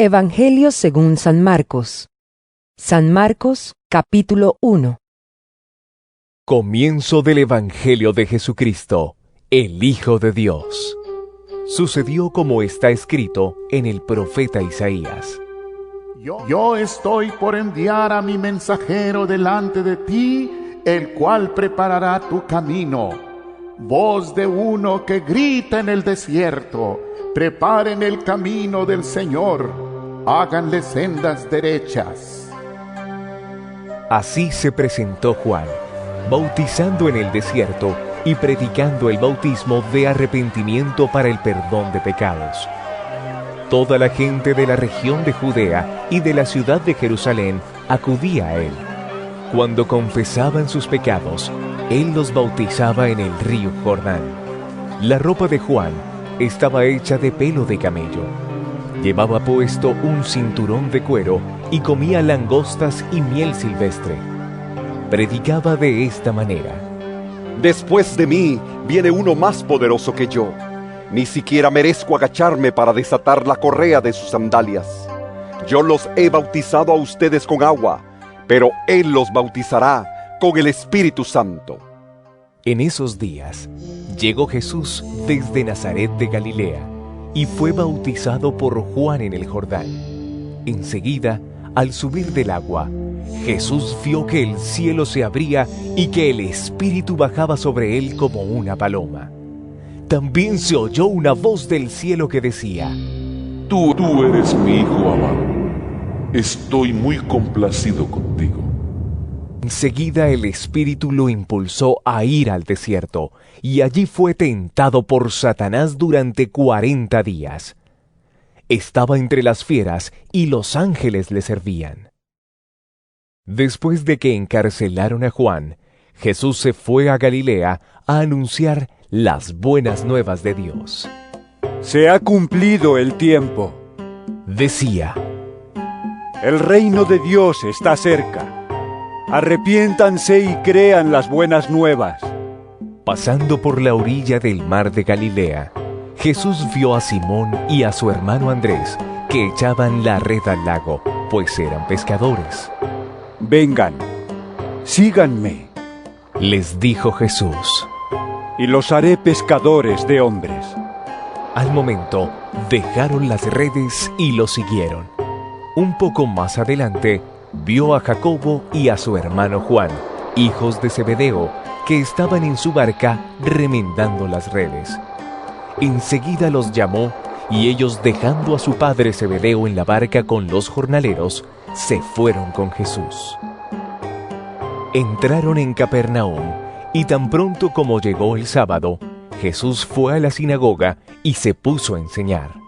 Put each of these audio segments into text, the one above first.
Evangelio según San Marcos. San Marcos, capítulo 1. Comienzo del Evangelio de Jesucristo, el Hijo de Dios. Sucedió como está escrito en el profeta Isaías. Yo estoy por enviar a mi mensajero delante de ti, el cual preparará tu camino. Voz de uno que grita en el desierto: preparen el camino del Señor, háganle sendas derechas. Así se presentó Juan, bautizando en el desierto y predicando el bautismo de arrepentimiento para el perdón de pecados. Toda la gente de la región de Judea y de la ciudad de Jerusalén acudía a él. Cuando confesaban sus pecados, él los bautizaba en el río Jordán. La ropa de Juan estaba hecha de pelo de camello. Llevaba puesto un cinturón de cuero y comía langostas y miel silvestre. Predicaba de esta manera: Después de mí viene uno más poderoso que yo. Ni siquiera merezco agacharme para desatar la correa de sus sandalias. Yo los he bautizado a ustedes con agua, pero Él los bautizará con el Espíritu Santo. En esos días llegó Jesús desde Nazaret de Galilea y fue bautizado por Juan en el Jordán. Enseguida, al subir del agua, Jesús vio que el cielo se abría y que el Espíritu bajaba sobre él como una paloma. También se oyó una voz del cielo que decía: Tú eres mi Hijo amado. Estoy muy complacido contigo. Enseguida el Espíritu lo impulsó a ir al desierto, y allí fue tentado por Satanás durante 40 días. Estaba entre las fieras y los ángeles le servían. Después de que encarcelaron a Juan, Jesús se fue a Galilea a anunciar las buenas nuevas de Dios. Se ha cumplido el tiempo, decía. El reino de Dios está cerca. Arrepiéntanse y crean las buenas nuevas. Pasando por la orilla del mar de Galilea, Jesús vio a Simón y a su hermano Andrés, que echaban la red al lago, pues eran pescadores. Vengan, síganme, les dijo Jesús, y los haré pescadores de hombres. Al momento, dejaron las redes y lo siguieron. Un poco más adelante, vio a Jacobo y a su hermano Juan, hijos de Zebedeo, que estaban en su barca remendando las redes. Enseguida los llamó, y ellos, dejando a su padre Zebedeo en la barca con los jornaleros, se fueron con Jesús. Entraron en Capernaum, y tan pronto como llegó el sábado, Jesús fue a la sinagoga y se puso a enseñar.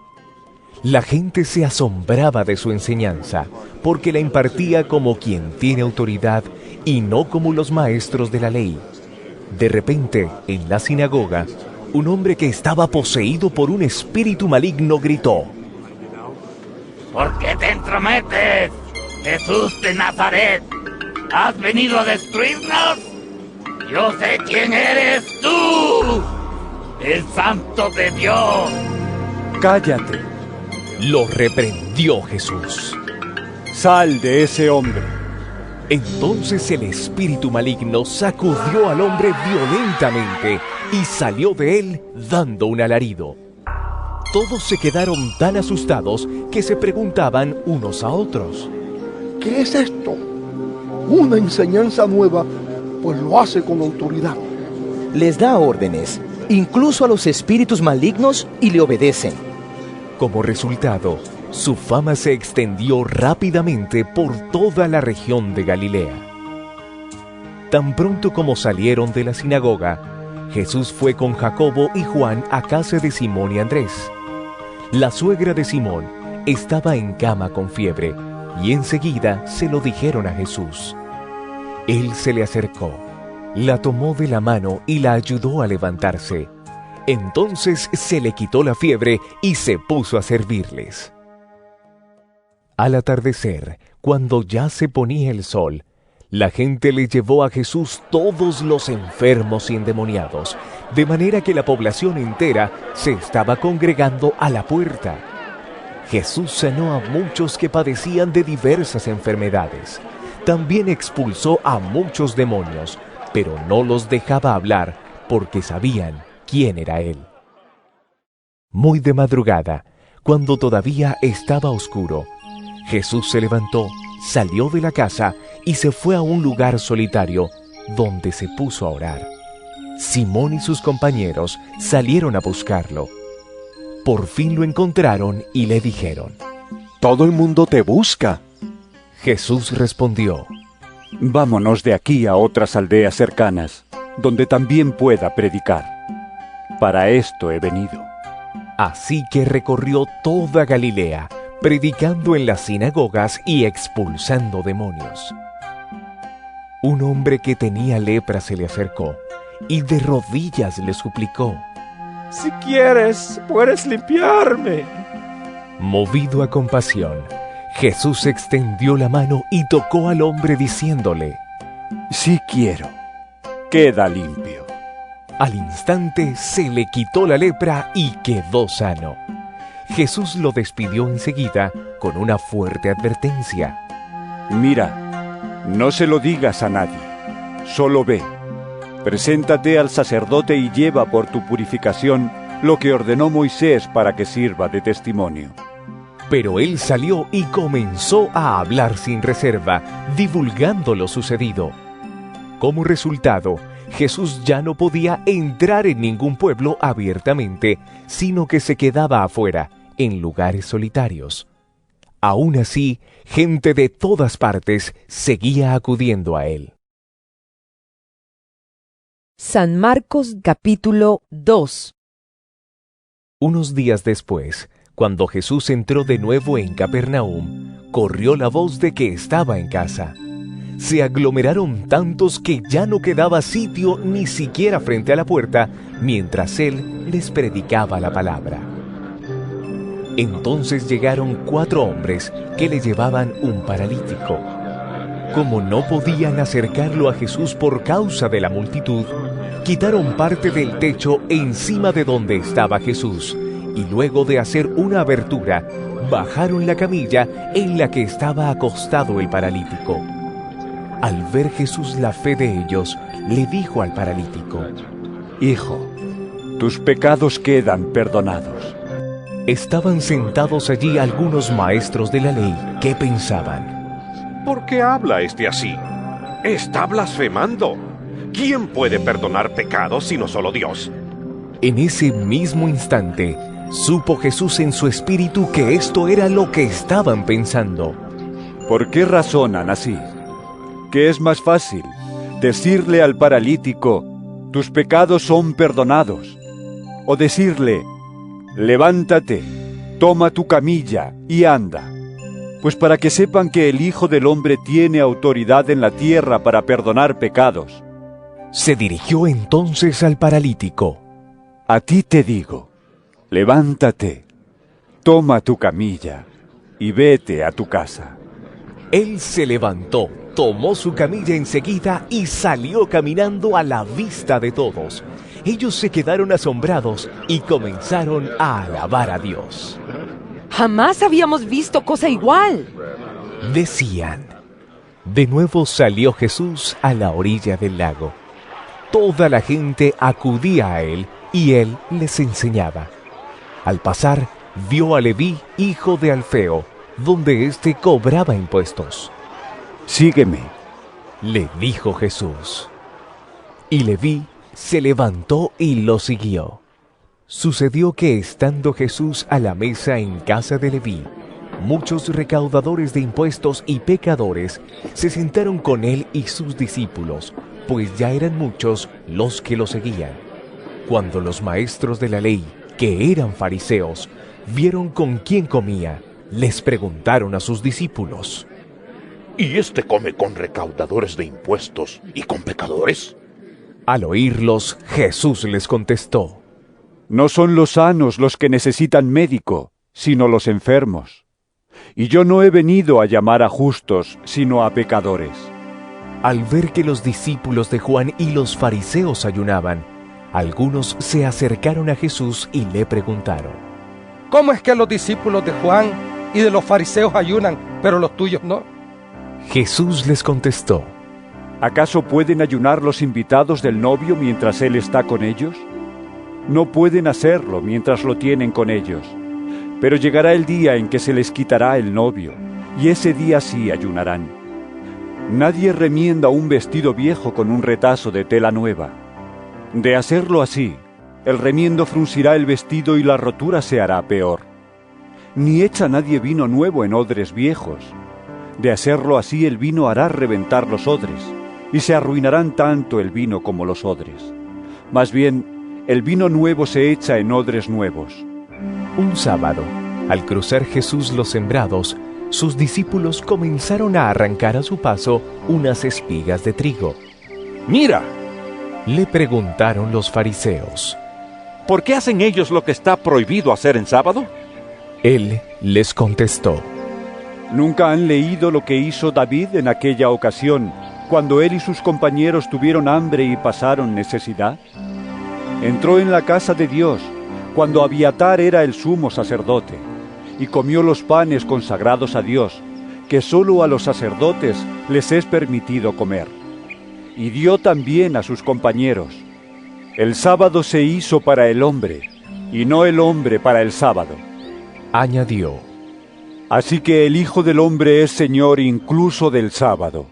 La gente se asombraba de su enseñanza, porque la impartía como quien tiene autoridad y no como los maestros de la ley. De repente, en la sinagoga, un hombre que estaba poseído por un espíritu maligno gritó: ¿Por qué te entrometes, Jesús de Nazaret? ¿Has venido a destruirnos? Yo sé quién eres tú, el Santo de Dios. Cállate, lo reprendió Jesús. Sal de ese hombre. Entonces el espíritu maligno sacudió al hombre violentamente y salió de él dando un alarido. Todos se quedaron tan asustados que se preguntaban unos a otros: ¿qué es esto? Una enseñanza nueva, pues lo hace con autoridad. Les da órdenes, incluso a los espíritus malignos, y le obedecen. Como resultado, su fama se extendió rápidamente por toda la región de Galilea. Tan pronto como salieron de la sinagoga, Jesús fue con Jacobo y Juan a casa de Simón y Andrés. La suegra de Simón estaba en cama con fiebre, y enseguida se lo dijeron a Jesús. Él se le acercó, la tomó de la mano y la ayudó a levantarse. Entonces se le quitó la fiebre y se puso a servirles. Al atardecer, cuando ya se ponía el sol, la gente le llevó a Jesús todos los enfermos y endemoniados, de manera que la población entera se estaba congregando a la puerta. Jesús sanó a muchos que padecían de diversas enfermedades. También expulsó a muchos demonios, pero no los dejaba hablar porque sabían quién era Él. Muy de madrugada, cuando todavía estaba oscuro, Jesús se levantó, salió de la casa y se fue a un lugar solitario donde se puso a orar. Simón y sus compañeros salieron a buscarlo. Por fin lo encontraron y le dijeron: Todo el mundo te busca. Jesús respondió: Vámonos de aquí a otras aldeas cercanas, donde también pueda predicar. Para esto he venido. Así que recorrió toda Galilea, predicando en las sinagogas y expulsando demonios. Un hombre que tenía lepra se le acercó y de rodillas le suplicó: Si quieres, puedes limpiarme. Movido a compasión, Jesús extendió la mano y tocó al hombre diciéndole: Sí quiero, queda limpio. Al instante se le quitó la lepra y quedó sano. Jesús lo despidió enseguida con una fuerte advertencia: Mira, no se lo digas a nadie, solo ve. Preséntate al sacerdote y lleva por tu purificación lo que ordenó Moisés para que sirva de testimonio. Pero él salió y comenzó a hablar sin reserva, divulgando lo sucedido. Como resultado, Jesús ya no podía entrar en ningún pueblo abiertamente, sino que se quedaba afuera, en lugares solitarios. Aún así, gente de todas partes seguía acudiendo a él. San Marcos capítulo 2. Unos días después, cuando Jesús entró de nuevo en Capernaum, corrió la voz de que estaba en casa. Se aglomeraron tantos que ya no quedaba sitio ni siquiera frente a la puerta, mientras él les predicaba la palabra. Entonces llegaron 4 hombres que le llevaban un paralítico. Como no podían acercarlo a Jesús por causa de la multitud, quitaron parte del techo encima de donde estaba Jesús, y luego de hacer una abertura, bajaron la camilla en la que estaba acostado el paralítico. Al ver Jesús la fe de ellos, le dijo al paralítico: Hijo, tus pecados quedan perdonados. Estaban sentados allí algunos maestros de la ley que pensaban: ¿Por qué habla este así? Está blasfemando. ¿Quién puede perdonar pecados sino solo Dios? En ese mismo instante, supo Jesús en su espíritu que esto era lo que estaban pensando. ¿Por qué razonan así? ¿Qué es más fácil? ¿Decirle al paralítico, tus pecados son perdonados? ¿O decirle, levántate, toma tu camilla y anda? Pues para que sepan que el Hijo del Hombre tiene autoridad en la tierra para perdonar pecados. Se dirigió entonces al paralítico. A ti te digo, levántate, toma tu camilla y vete a tu casa. Él se levantó, tomó su camilla enseguida y salió caminando a la vista de todos. Ellos se quedaron asombrados y comenzaron a alabar a Dios. Jamás habíamos visto cosa igual, decían. De nuevo salió Jesús a la orilla del lago. Toda la gente acudía a él y él les enseñaba. Al pasar, vio a Leví, hijo de Alfeo, donde éste cobraba impuestos. Sígueme, le dijo Jesús. Y Leví se levantó y lo siguió. Sucedió que estando Jesús a la mesa en casa de Leví, muchos recaudadores de impuestos y pecadores se sentaron con él y sus discípulos, pues ya eran muchos los que lo seguían. Cuando los maestros de la ley, que eran fariseos, vieron con quién comía, les preguntaron a sus discípulos: ¿Y este come con recaudadores de impuestos y con pecadores? Al oírlos, Jesús les contestó: No son los sanos los que necesitan médico, sino los enfermos. Y yo no he venido a llamar a justos, sino a pecadores. Al ver que los discípulos de Juan y los fariseos ayunaban, algunos se acercaron a Jesús y le preguntaron: ¿cómo es que los discípulos de Juan y de los fariseos ayunan, pero los tuyos no? Jesús les contestó: ¿Acaso pueden ayunar los invitados del novio mientras él está con ellos? No pueden hacerlo mientras lo tienen con ellos. Pero llegará el día en que se les quitará el novio, y ese día sí ayunarán. Nadie remienda un vestido viejo con un retazo de tela nueva. De hacerlo así, el remiendo fruncirá el vestido y la rotura se hará peor. Ni echa nadie vino nuevo en odres viejos. De hacerlo así, el vino hará reventar los odres, y se arruinarán tanto el vino como los odres. Más bien, el vino nuevo se echa en odres nuevos. Un sábado, al cruzar Jesús los sembrados, sus discípulos comenzaron a arrancar a su paso unas espigas de trigo. ¡Mira!, le preguntaron los fariseos. ¿Por qué hacen ellos lo que está prohibido hacer en sábado? Él les contestó: ¿Nunca han leído lo que hizo David en aquella ocasión, cuando él y sus compañeros tuvieron hambre y pasaron necesidad? Entró en la casa de Dios, cuando Abiatar era el sumo sacerdote, y comió los panes consagrados a Dios, que sólo a los sacerdotes les es permitido comer. Y dio también a sus compañeros. El sábado se hizo para el hombre, y no el hombre para el sábado. Añadió: Así que el Hijo del Hombre es Señor incluso del sábado.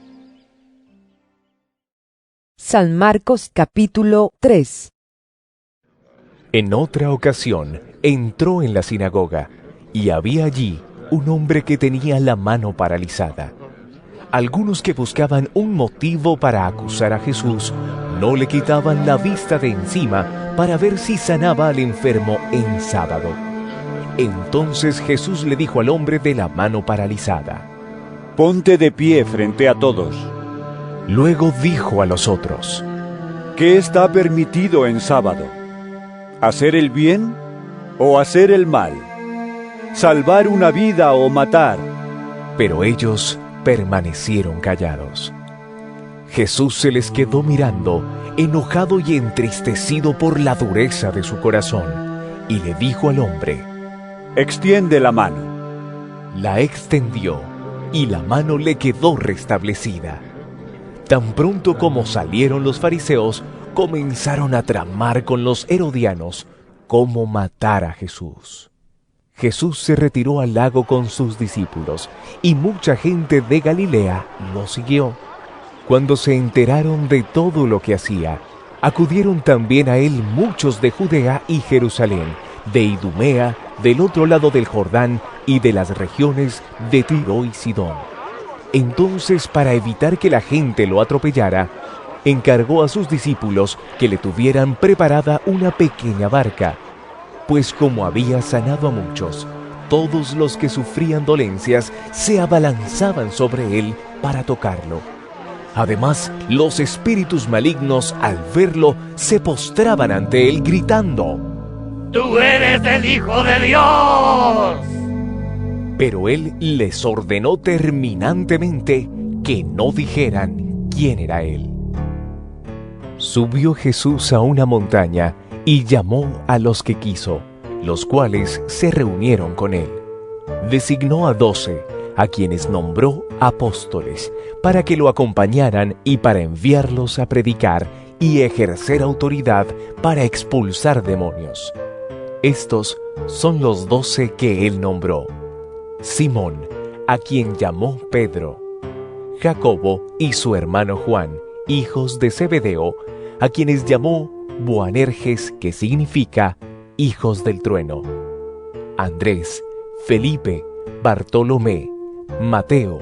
San Marcos capítulo 3. En otra ocasión entró en la sinagoga, y había allí un hombre que tenía la mano paralizada. Algunos que buscaban un motivo para acusar a Jesús no le quitaban la vista de encima para ver si sanaba al enfermo en sábado. Entonces Jesús le dijo al hombre de la mano paralizada: Ponte de pie frente a todos. Luego dijo a los otros: ¿Qué está permitido en sábado? ¿Hacer el bien o hacer el mal? ¿Salvar una vida o matar? Pero ellos permanecieron callados. Jesús se les quedó mirando, enojado y entristecido por la dureza de su corazón, y le dijo al hombre: Extiende la mano. La extendió, y la mano le quedó restablecida. Tan pronto como salieron los fariseos, comenzaron a tramar con los herodianos cómo matar a Jesús. Jesús se retiró al lago con sus discípulos, y mucha gente de Galilea lo siguió. Cuando se enteraron de todo lo que hacía, acudieron también a él muchos de Judea y Jerusalén, de Idumea, del otro lado del Jordán, y de las regiones de Tiro y Sidón. Entonces, para evitar que la gente lo atropellara, encargó a sus discípulos que le tuvieran preparada una pequeña barca, pues como había sanado a muchos, todos los que sufrían dolencias se abalanzaban sobre él para tocarlo. Además, los espíritus malignos, al verlo, se postraban ante él gritando: ¡Tú eres el Hijo de Dios! Pero él les ordenó terminantemente que no dijeran quién era él. Subió Jesús a una montaña y llamó a los que quiso, los cuales se reunieron con él. Designó a 12, a quienes nombró apóstoles, para que lo acompañaran y para enviarlos a predicar y ejercer autoridad para expulsar demonios. Estos son los 12 que él nombró: Simón, a quien llamó Pedro; Jacobo y su hermano Juan, hijos de Zebedeo, a quienes llamó Boanerges, que significa hijos del trueno; Andrés, Felipe, Bartolomé, Mateo,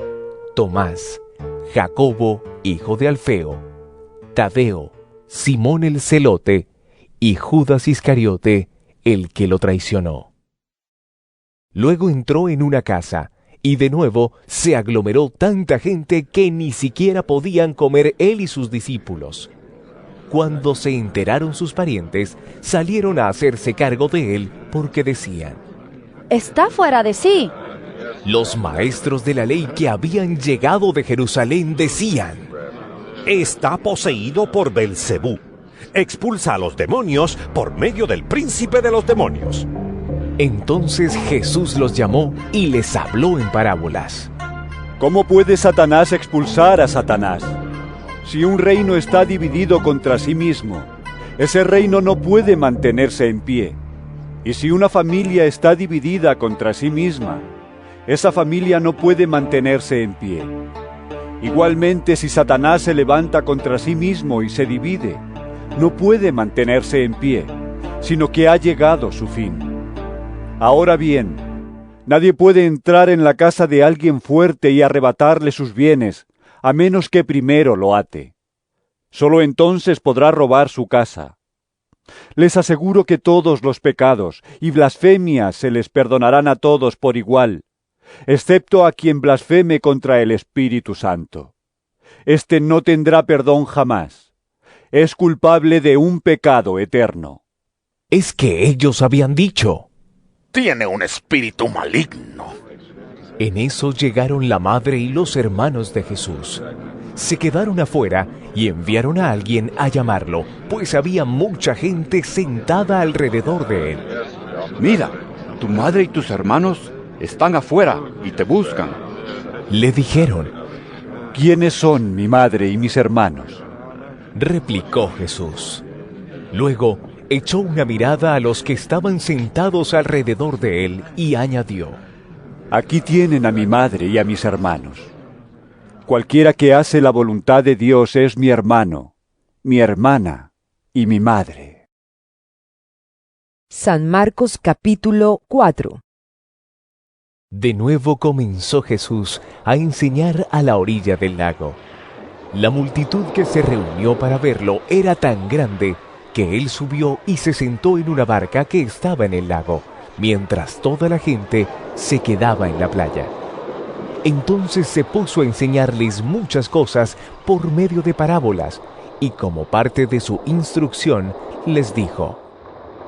Tomás, Jacobo, hijo de Alfeo, Tadeo, Simón el celote, y Judas Iscariote, el que lo traicionó. Luego entró en una casa, y de nuevo se aglomeró tanta gente que ni siquiera podían comer él y sus discípulos. Cuando se enteraron sus parientes, salieron a hacerse cargo de él, porque decían: Está fuera de sí. Los maestros de la ley que habían llegado de Jerusalén decían: Está poseído por Belcebú. Expulsa a los demonios por medio del príncipe de los demonios. Entonces Jesús los llamó y les habló en parábolas. ¿Cómo puede Satanás expulsar a Satanás? Si un reino está dividido contra sí mismo, ese reino no puede mantenerse en pie. Y si una familia está dividida contra sí misma, esa familia no puede mantenerse en pie. Igualmente, si Satanás se levanta contra sí mismo y se divide, no puede mantenerse en pie, sino que ha llegado su fin. Ahora bien, nadie puede entrar en la casa de alguien fuerte y arrebatarle sus bienes, a menos que primero lo ate. Solo entonces podrá robar su casa. Les aseguro que todos los pecados y blasfemias se les perdonarán a todos por igual, excepto a quien blasfeme contra el Espíritu Santo. Este no tendrá perdón jamás. Es culpable de un pecado eterno. Es que ellos habían dicho: tiene un espíritu maligno. En eso llegaron la madre y los hermanos de Jesús. Se quedaron afuera y enviaron a alguien a llamarlo, pues había mucha gente sentada alrededor de él. Mira, tu madre y tus hermanos están afuera y te buscan. Le dijeron. ¿Quiénes son mi madre y mis hermanos? Replicó Jesús. Luego echó una mirada a los que estaban sentados alrededor de él y añadió: Aquí tienen a mi madre y a mis hermanos. Cualquiera que hace la voluntad de Dios es mi hermano, mi hermana y mi madre. San Marcos capítulo 4. De nuevo comenzó Jesús a enseñar a la orilla del lago. La multitud que se reunió para verlo era tan grande que él subió y se sentó en una barca que estaba en el lago, mientras toda la gente se quedaba en la playa. Entonces se puso a enseñarles muchas cosas por medio de parábolas, y como parte de su instrucción les dijo: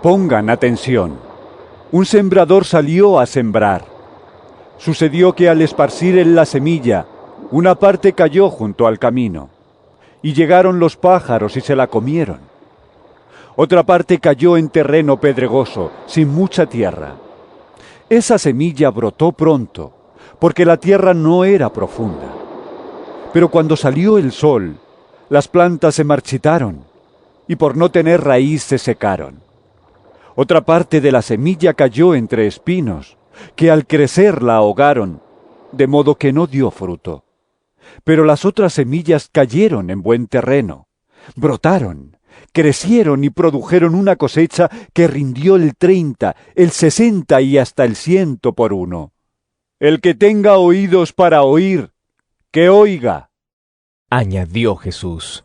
Pongan atención. Un sembrador salió a sembrar. Sucedió que al esparcir él la semilla, una parte cayó junto al camino, y llegaron los pájaros y se la comieron. Otra parte cayó en terreno pedregoso, sin mucha tierra. Esa semilla brotó pronto, porque la tierra no era profunda. Pero cuando salió el sol, las plantas se marchitaron, y por no tener raíz se secaron. Otra parte de la semilla cayó entre espinos, que al crecer la ahogaron, de modo que no dio fruto. Pero las otras semillas cayeron en buen terreno, brotaron, crecieron y produjeron una cosecha que rindió el 30, el 60 y hasta el 100 por uno. El que tenga oídos para oír, que oiga. Añadió Jesús.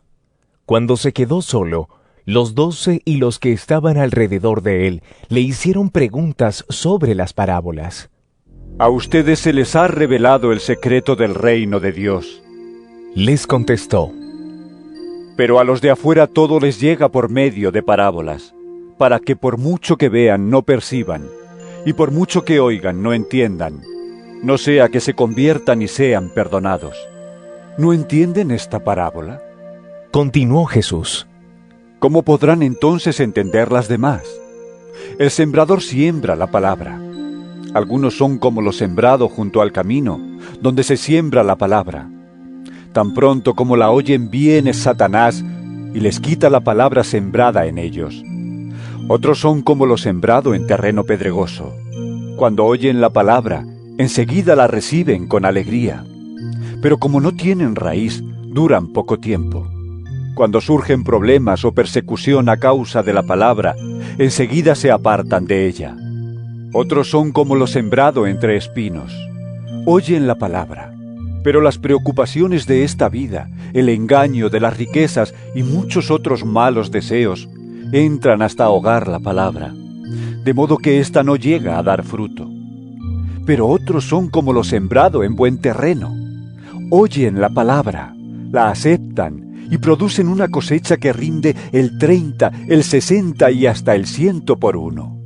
Cuando se quedó solo, los 12 y los que estaban alrededor de él le hicieron preguntas sobre las parábolas. A ustedes se les ha revelado el secreto del reino de Dios. Les contestó. Pero a los de afuera todo les llega por medio de parábolas, para que por mucho que vean no perciban, y por mucho que oigan no entiendan, no sea que se conviertan y sean perdonados. ¿No entienden esta parábola? Continuó Jesús. ¿Cómo podrán entonces entender las demás? El sembrador siembra la palabra. Algunos son como lo sembrado junto al camino, donde se siembra la palabra. Tan pronto como la oyen viene Satanás y les quita la palabra sembrada en ellos. Otros son como lo sembrado en terreno pedregoso. Cuando oyen la palabra, enseguida la reciben con alegría. Pero como no tienen raíz, duran poco tiempo. Cuando surgen problemas o persecución a causa de la palabra, enseguida se apartan de ella. Otros son como lo sembrado entre espinos. Oyen la palabra, pero las preocupaciones de esta vida, el engaño de las riquezas y muchos otros malos deseos entran hasta ahogar la palabra, de modo que ésta no llega a dar fruto. Pero otros son como lo sembrado en buen terreno. Oyen la palabra, la aceptan y producen una cosecha que rinde el 30, el 60 y hasta el 100 por uno.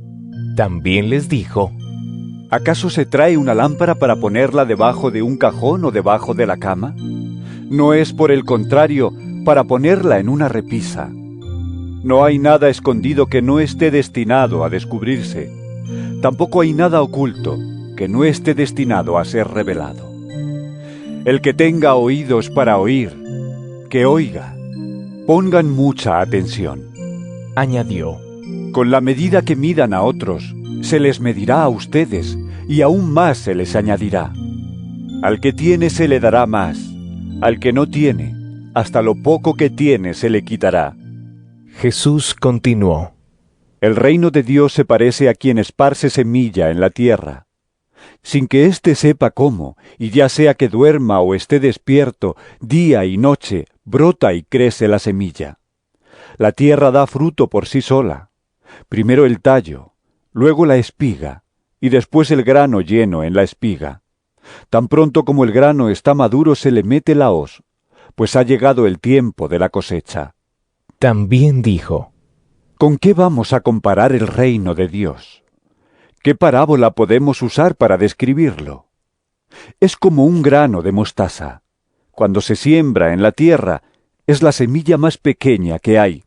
También les dijo: ¿Acaso se trae una lámpara para ponerla debajo de un cajón o debajo de la cama? No es, por el contrario, para ponerla en una repisa. No hay nada escondido que no esté destinado a descubrirse. tampoco hay nada oculto que no esté destinado a ser revelado. El que tenga oídos para oír, que oiga. Pongan mucha atención. Añadió: Con la medida que midan a otros, se les medirá a ustedes, y aún más se les añadirá. Al que tiene se le dará más, al que no tiene, hasta lo poco que tiene se le quitará. Jesús continuó: El reino de Dios se parece a quien esparce semilla en la tierra. Sin que éste sepa cómo, y ya sea que duerma o esté despierto, día y noche, brota y crece la semilla. La tierra da fruto por sí sola. Primero el tallo, luego la espiga, y después el grano lleno en la espiga. Tan pronto como el grano está maduro se le mete la hoz, pues ha llegado el tiempo de la cosecha. También dijo: ¿Con qué vamos a comparar el reino de Dios? ¿Qué parábola podemos usar para describirlo? Es como un grano de mostaza. Cuando se siembra en la tierra, es la semilla más pequeña que hay.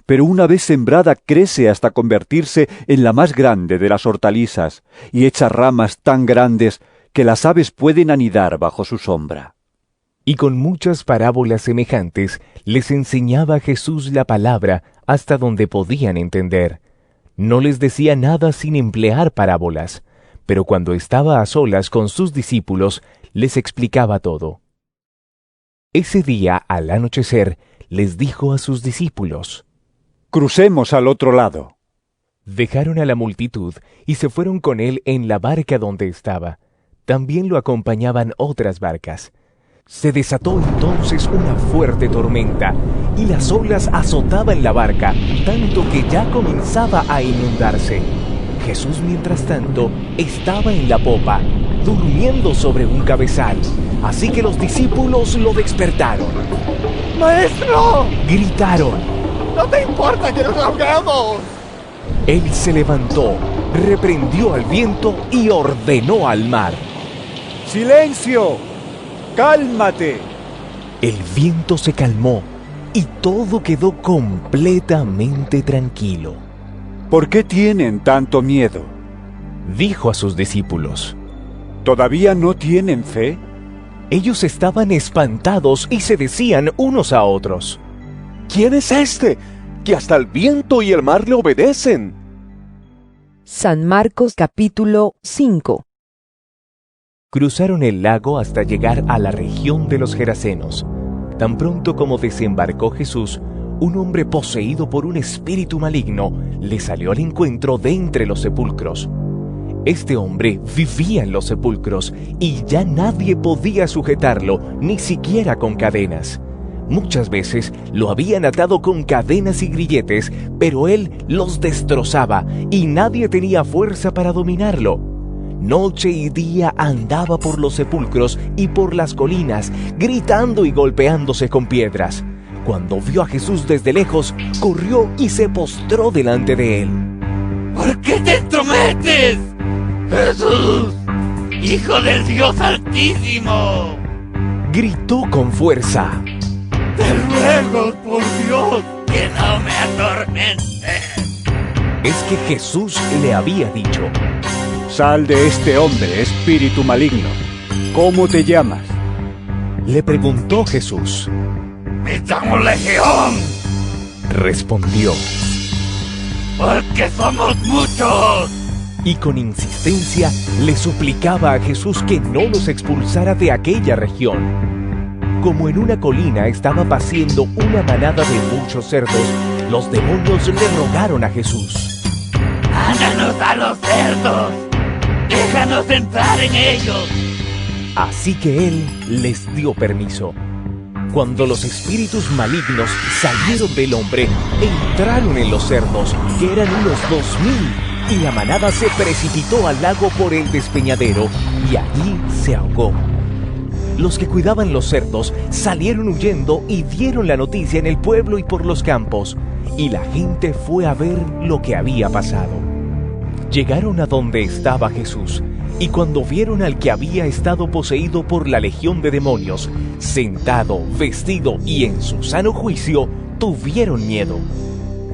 Pero una vez sembrada crece hasta convertirse en la más grande de las hortalizas y echa ramas tan grandes que las aves pueden anidar bajo su sombra. Y con muchas parábolas semejantes les enseñaba Jesús la palabra hasta donde podían entender. No les decía nada sin emplear parábolas, pero cuando estaba a solas con sus discípulos, les explicaba todo. Ese día, al anochecer, les dijo a sus discípulos: Crucemos al otro lado. Dejaron a la multitud y se fueron con él en la barca donde estaba. También lo acompañaban otras barcas. Se desató entonces una fuerte tormenta, y las olas azotaban la barca, tanto que ya comenzaba a inundarse. Jesús, mientras tanto, estaba en la popa, durmiendo sobre un cabezal, así que los discípulos lo despertaron. ¡Maestro! Gritaron: ¡No te importa que nos ahogamos! Él se levantó, reprendió al viento y ordenó al mar: ¡Silencio! ¡Cálmate! El viento se calmó y todo quedó completamente tranquilo. ¿Por qué tienen tanto miedo? Dijo a sus discípulos: ¿Todavía no tienen fe? Ellos estaban espantados y se decían unos a otros: ¿Quién es este, que hasta el viento y el mar le obedecen? San Marcos capítulo 5. Cruzaron el lago hasta llegar a la región de los Gerasenos. Tan pronto como desembarcó Jesús, un hombre poseído por un espíritu maligno le salió al encuentro de entre los sepulcros. Este hombre vivía en los sepulcros y ya nadie podía sujetarlo, ni siquiera con cadenas. Muchas veces lo habían atado con cadenas y grilletes, pero él los destrozaba y nadie tenía fuerza para dominarlo. Noche y día andaba por los sepulcros y por las colinas, gritando y golpeándose con piedras. Cuando vio a Jesús desde lejos, corrió y se postró delante de él. ¿Por qué te entrometes, Jesús, Hijo del Dios Altísimo? Gritó con fuerza: Te ruego, por Dios, que no me atormentes. Es que Jesús le había dicho: Sal de este hombre, espíritu maligno. ¿Cómo te llamas? Le preguntó Jesús. Me llamo Legión, respondió, porque somos muchos. Y con insistencia le suplicaba a Jesús que no los expulsara de aquella región. Como en una colina estaba paciendo una manada de muchos cerdos, los demonios le rogaron a Jesús: ¡Mándanos a los cerdos! ¡Déjanos entrar en ellos! Así que él les dio permiso. Cuando los espíritus malignos salieron del hombre, entraron en los cerdos, que eran unos 2000, y la manada se precipitó al lago por el despeñadero, y allí se ahogó. Los que cuidaban los cerdos salieron huyendo y dieron la noticia en el pueblo y por los campos, y la gente fue a ver lo que había pasado. Llegaron a donde estaba Jesús, y cuando vieron al que había estado poseído por la legión de demonios, sentado, vestido y en su sano juicio, tuvieron miedo.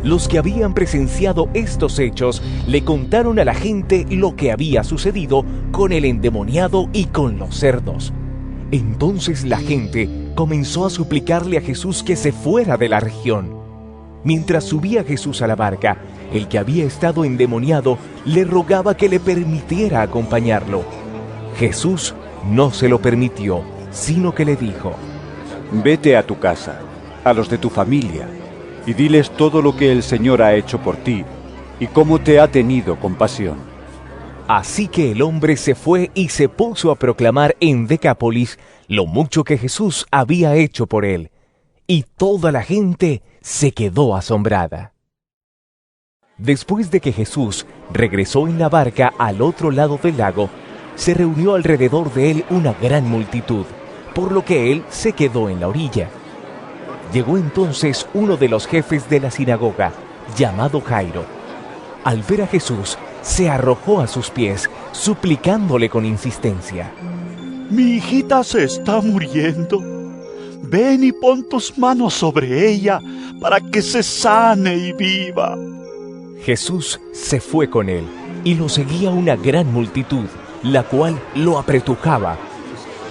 Los que habían presenciado estos hechos le contaron a la gente lo que había sucedido con el endemoniado y con los cerdos. Entonces la gente comenzó a suplicarle a Jesús que se fuera de la región. Mientras subía Jesús a la barca, el que había estado endemoniado le rogaba que le permitiera acompañarlo. Jesús no se lo permitió, sino que le dijo: Vete a tu casa, a los de tu familia, y diles todo lo que el Señor ha hecho por ti y cómo te ha tenido compasión. Así que el hombre se fue y se puso a proclamar en Decápolis lo mucho que Jesús había hecho por él, y toda la gente se quedó asombrada. Después de que Jesús regresó en la barca al otro lado del lago, se reunió alrededor de él una gran multitud, por lo que él se quedó en la orilla. Llegó entonces uno de los jefes de la sinagoga, llamado Jairo. Al ver a Jesús, se arrojó a sus pies, suplicándole con insistencia: Mi hijita se está muriendo. Ven y pon tus manos sobre ella para que se sane y viva. Jesús se fue con él, y lo seguía una gran multitud, la cual lo apretujaba.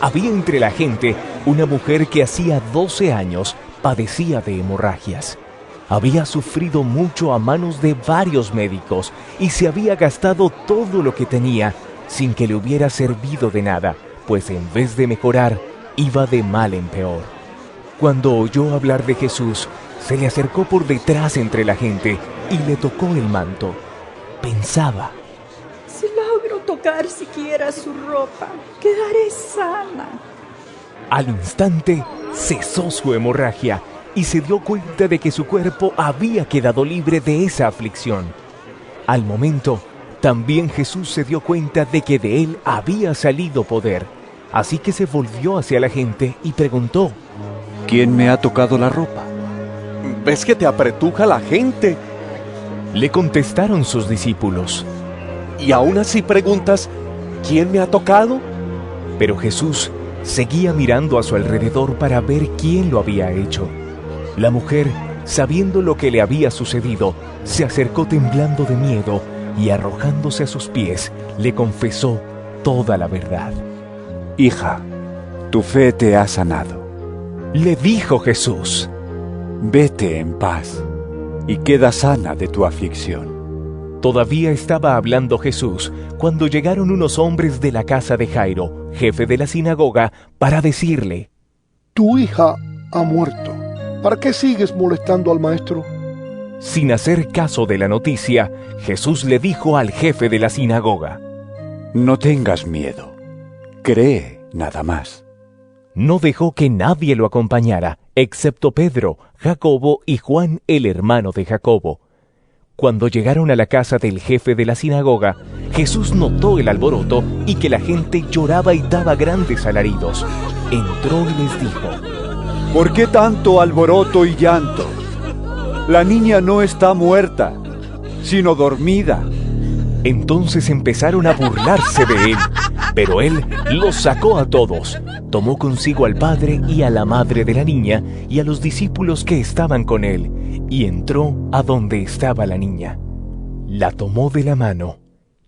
Había entre la gente una mujer que hacía 12 años padecía de hemorragias. Había sufrido mucho a manos de varios médicos y se había gastado todo lo que tenía sin que le hubiera servido de nada, pues en vez de mejorar, iba de mal en peor. Cuando oyó hablar de Jesús, se le acercó por detrás entre la gente y le tocó el manto. Pensaba: si logro tocar siquiera su ropa, quedaré sana. Al instante, cesó su hemorragia y se dio cuenta de que su cuerpo había quedado libre de esa aflicción. Al momento, también Jesús se dio cuenta de que de él había salido poder, así que se volvió hacia la gente y preguntó: ¿Quién me ha tocado la ropa? ¿Ves que te apretuja la gente? Le contestaron sus discípulos: ¿Y aún así preguntas, ¿quién me ha tocado? Pero Jesús seguía mirando a su alrededor para ver quién lo había hecho. La mujer, sabiendo lo que le había sucedido, se acercó temblando de miedo y arrojándose a sus pies, le confesó toda la verdad. Hija, tu fe te ha sanado. Le dijo Jesús: Vete en paz y queda sana de tu aflicción. Todavía estaba hablando Jesús cuando llegaron unos hombres de la casa de Jairo, jefe de la sinagoga, para decirle: Tu hija ha muerto. ¿Para qué sigues molestando al maestro? Sin hacer caso de la noticia, Jesús le dijo al jefe de la sinagoga: No tengas miedo, cree nada más. No dejó que nadie lo acompañara, excepto Pedro, Jacobo y Juan, el hermano de Jacobo. Cuando llegaron a la casa del jefe de la sinagoga, Jesús notó el alboroto y que la gente lloraba y daba grandes alaridos. Entró y les dijo: ¿Por qué tanto alboroto y llanto? La niña no está muerta, sino dormida. Entonces empezaron a burlarse de él, pero él los sacó a todos. Tomó consigo al padre y a la madre de la niña y a los discípulos que estaban con él, y entró a donde estaba la niña. La tomó de la mano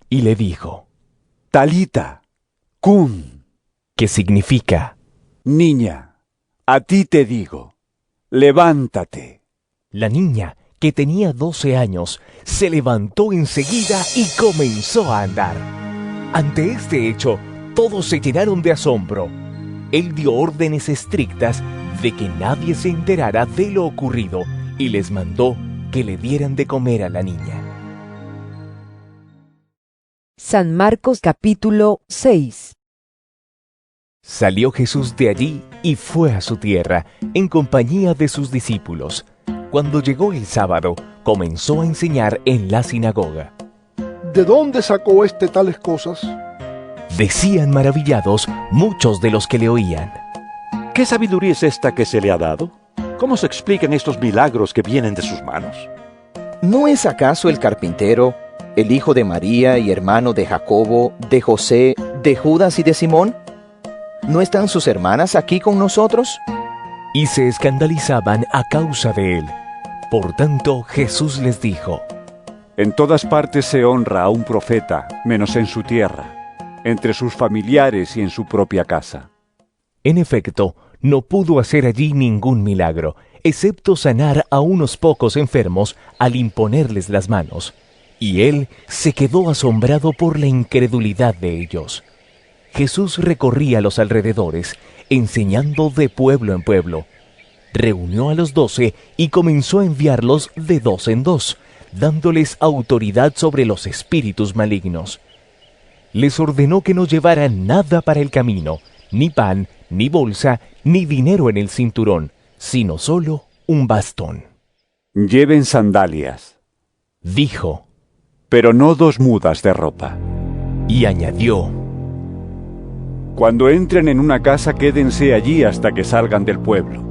y le dijo: Talita, cum, que significa: Niña, a ti te digo, levántate. La niña, que tenía 12 años, se levantó enseguida y comenzó a andar. Ante este hecho, todos se llenaron de asombro. Él dio órdenes estrictas de que nadie se enterara de lo ocurrido y les mandó que le dieran de comer a la niña. San Marcos capítulo 6. Salió Jesús de allí y fue a su tierra, en compañía de sus discípulos. Cuando llegó el sábado, comenzó a enseñar en la sinagoga. ¿De dónde sacó tales cosas? Decían maravillados muchos de los que le oían. ¿Qué sabiduría es esta que se le ha dado? ¿Cómo se explican estos milagros que vienen de sus manos? ¿No es acaso el carpintero, el hijo de María y hermano de Jacobo, de José, de Judas y de Simón? ¿No están sus hermanas aquí con nosotros? Y se escandalizaban a causa de él. Por tanto, Jesús les dijo: En todas partes se honra a un profeta, menos en su tierra, entre sus familiares y en su propia casa. En efecto, no pudo hacer allí ningún milagro, excepto sanar a unos pocos enfermos al imponerles las manos. Y él se quedó asombrado por la incredulidad de ellos. Jesús recorría los alrededores, enseñando de pueblo en pueblo. Reunió a los 12 y comenzó a enviarlos de 2 en 2, dándoles autoridad sobre los espíritus malignos. Les ordenó que no llevaran nada para el camino, ni pan, ni bolsa, ni dinero en el cinturón, sino solo un bastón. Lleven sandalias, dijo, pero no 2 mudas de ropa. Y añadió: Cuando entren en una casa, quédense allí hasta que salgan del pueblo.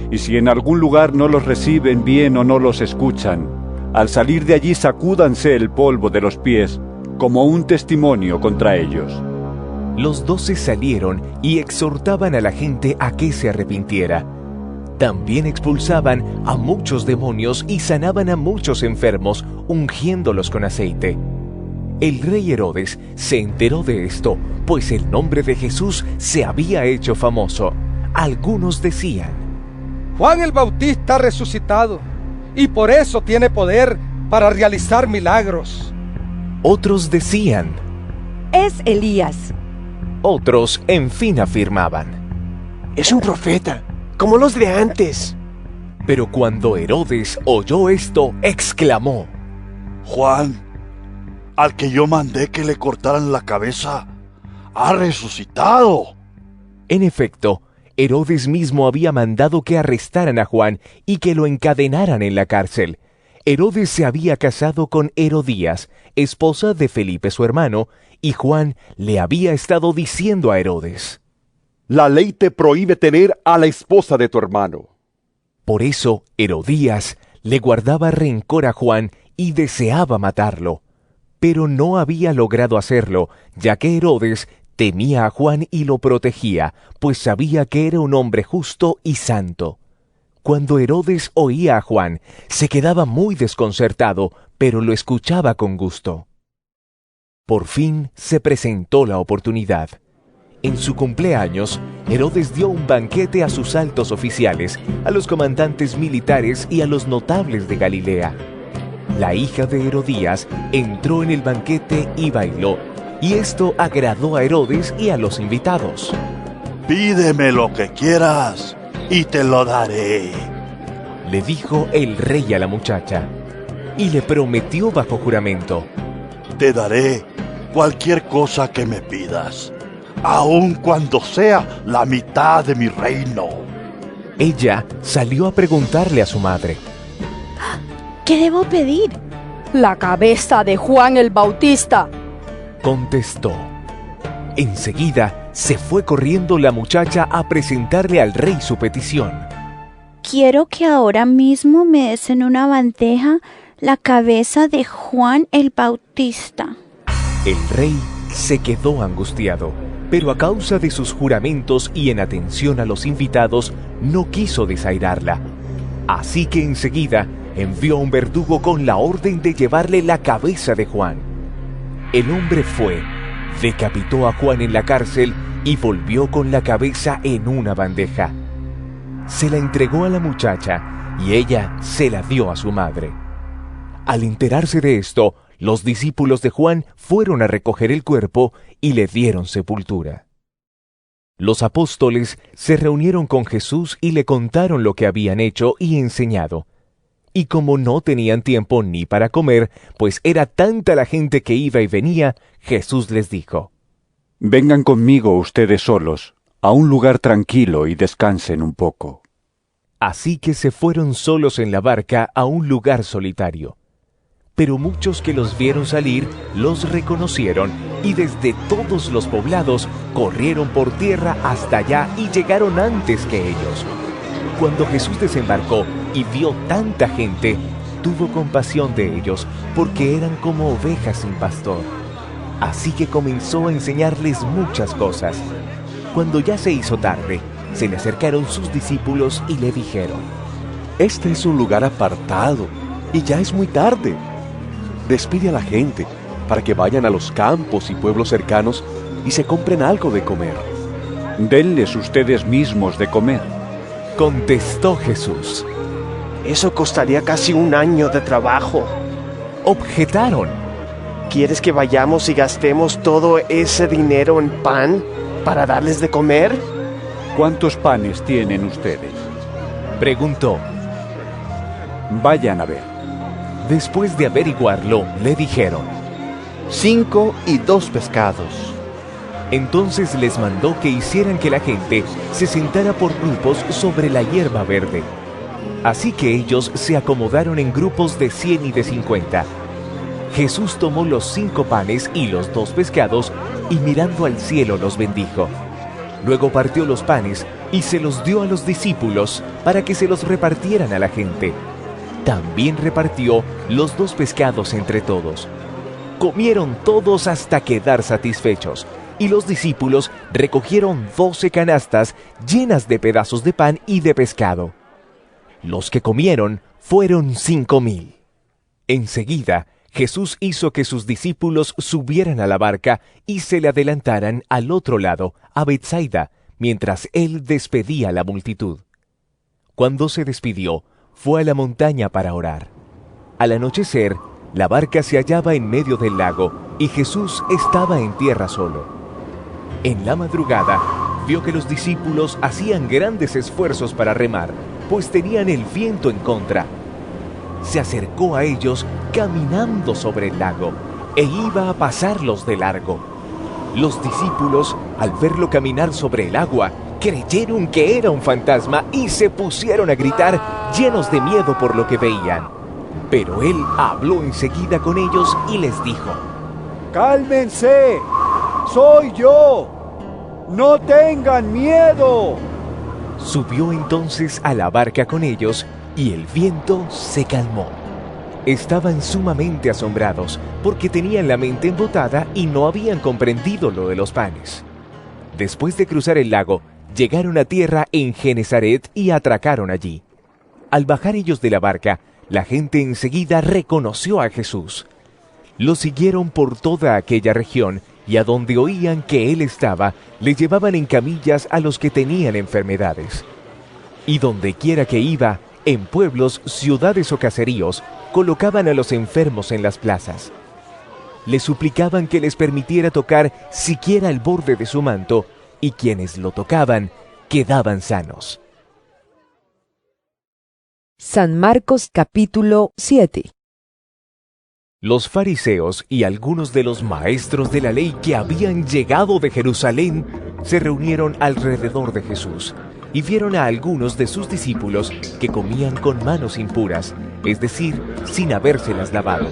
Y si en algún lugar no los reciben bien o no los escuchan, al salir de allí sacúdanse el polvo de los pies como un testimonio contra ellos. Los 12 salieron y exhortaban a la gente a que se arrepintiera. También expulsaban a muchos demonios y sanaban a muchos enfermos, ungiéndolos con aceite. El rey Herodes se enteró de esto, pues el nombre de Jesús se había hecho famoso. Algunos decían: Juan el Bautista ha resucitado, y por eso tiene poder para realizar milagros. Otros decían: Es Elías. Otros, en fin, afirmaban: Es un profeta, como los de antes. Pero cuando Herodes oyó esto, exclamó: Juan, al que yo mandé que le cortaran la cabeza, ha resucitado. En efecto, Herodes mismo había mandado que arrestaran a Juan y que lo encadenaran en la cárcel. Herodes se había casado con Herodías, esposa de Felipe su hermano, y Juan le había estado diciendo a Herodes: La ley te prohíbe tener a la esposa de tu hermano. Por eso Herodías le guardaba rencor a Juan y deseaba matarlo, pero no había logrado hacerlo, ya que Herodes temía a Juan y lo protegía, pues sabía que era un hombre justo y santo. Cuando Herodes oía a Juan, se quedaba muy desconcertado, pero lo escuchaba con gusto. Por fin se presentó la oportunidad. En su cumpleaños, Herodes dio un banquete a sus altos oficiales, a los comandantes militares y a los notables de Galilea. La hija de Herodías entró en el banquete y bailó, y esto agradó a Herodes y a los invitados. Pídeme lo que quieras y te lo daré, le dijo el rey a la muchacha, y le prometió bajo juramento: Te daré cualquier cosa que me pidas, aun cuando sea la mitad de mi reino. Ella salió a preguntarle a su madre: ¿Qué debo pedir? La cabeza de Juan el Bautista, contestó. Enseguida se fue corriendo la muchacha a presentarle al rey su petición. Quiero que ahora mismo me des en una bandeja la cabeza de Juan el Bautista. El rey se quedó angustiado, pero a causa de sus juramentos y en atención a los invitados, no quiso desairarla. Así que enseguida envió a un verdugo con la orden de llevarle la cabeza de Juan. El hombre fue, decapitó a Juan en la cárcel y volvió con la cabeza en una bandeja. Se la entregó a la muchacha y ella se la dio a su madre. Al enterarse de esto, los discípulos de Juan fueron a recoger el cuerpo y le dieron sepultura. Los apóstoles se reunieron con Jesús y le contaron lo que habían hecho y enseñado. Y como no tenían tiempo ni para comer, pues era tanta la gente que iba y venía, Jesús les dijo: Vengan conmigo ustedes solos, a un lugar tranquilo y descansen un poco. Así que se fueron solos en la barca a un lugar solitario. Pero muchos que los vieron salir los reconocieron y desde todos los poblados corrieron por tierra hasta allá y llegaron antes que ellos. Cuando Jesús desembarcó y vio tanta gente, tuvo compasión de ellos, porque eran como ovejas sin pastor. Así que comenzó a enseñarles muchas cosas. Cuando ya se hizo tarde, se le acercaron sus discípulos y le dijeron: Este es un lugar apartado y ya es muy tarde. Despide a la gente para que vayan a los campos y pueblos cercanos y se compren algo de comer. Denles ustedes mismos de comer, contestó Jesús. Eso costaría casi un año de trabajo. Objetaron. ¿Quieres que vayamos y gastemos todo ese dinero en pan para darles de comer? ¿Cuántos panes tienen ustedes? Preguntó. Vayan a ver. Después de averiguarlo, le dijeron: 5 y 2 pescados. Entonces les mandó que hicieran que la gente se sentara por grupos sobre la hierba verde. Así que ellos se acomodaron en grupos de 100 y de 50. Jesús tomó los 5 panes y los 2 pescados y mirando al cielo los bendijo. Luego partió los panes y se los dio a los discípulos para que se los repartieran a la gente. También repartió los 2 pescados entre todos. Comieron todos hasta quedar satisfechos, y los discípulos recogieron 12 canastas llenas de pedazos de pan y de pescado. Los que comieron fueron 5,000. Enseguida, Jesús hizo que sus discípulos subieran a la barca y se le adelantaran al otro lado, a Betsaida, mientras él despedía a la multitud. Cuando se despidió, fue a la montaña para orar. Al anochecer, la barca se hallaba en medio del lago y Jesús estaba en tierra solo. En la madrugada, vio que los discípulos hacían grandes esfuerzos para remar, pues tenían el viento en contra. Se acercó a ellos caminando sobre el lago e iba a pasarlos de largo. Los discípulos, al verlo caminar sobre el agua, creyeron que era un fantasma y se pusieron a gritar, llenos de miedo por lo que veían. Pero él habló enseguida con ellos y les dijo: ¡Cálmense! ¡Soy yo! ¡No tengan miedo! Subió entonces a la barca con ellos y el viento se calmó. Estaban sumamente asombrados porque tenían la mente embotada y no habían comprendido lo de los panes. Después de cruzar el lago, llegaron a tierra en Genesaret y atracaron allí. Al bajar ellos de la barca, la gente enseguida reconoció a Jesús. Lo siguieron por toda aquella región y a donde oían que él estaba, le llevaban en camillas a los que tenían enfermedades. Y donde quiera que iba, en pueblos, ciudades o caseríos, colocaban a los enfermos en las plazas. Le suplicaban que les permitiera tocar siquiera el borde de su manto, y quienes lo tocaban quedaban sanos. San Marcos capítulo 7. Los fariseos y algunos de los maestros de la ley que habían llegado de Jerusalén se reunieron alrededor de Jesús y vieron a algunos de sus discípulos que comían con manos impuras, es decir, sin habérselas lavado.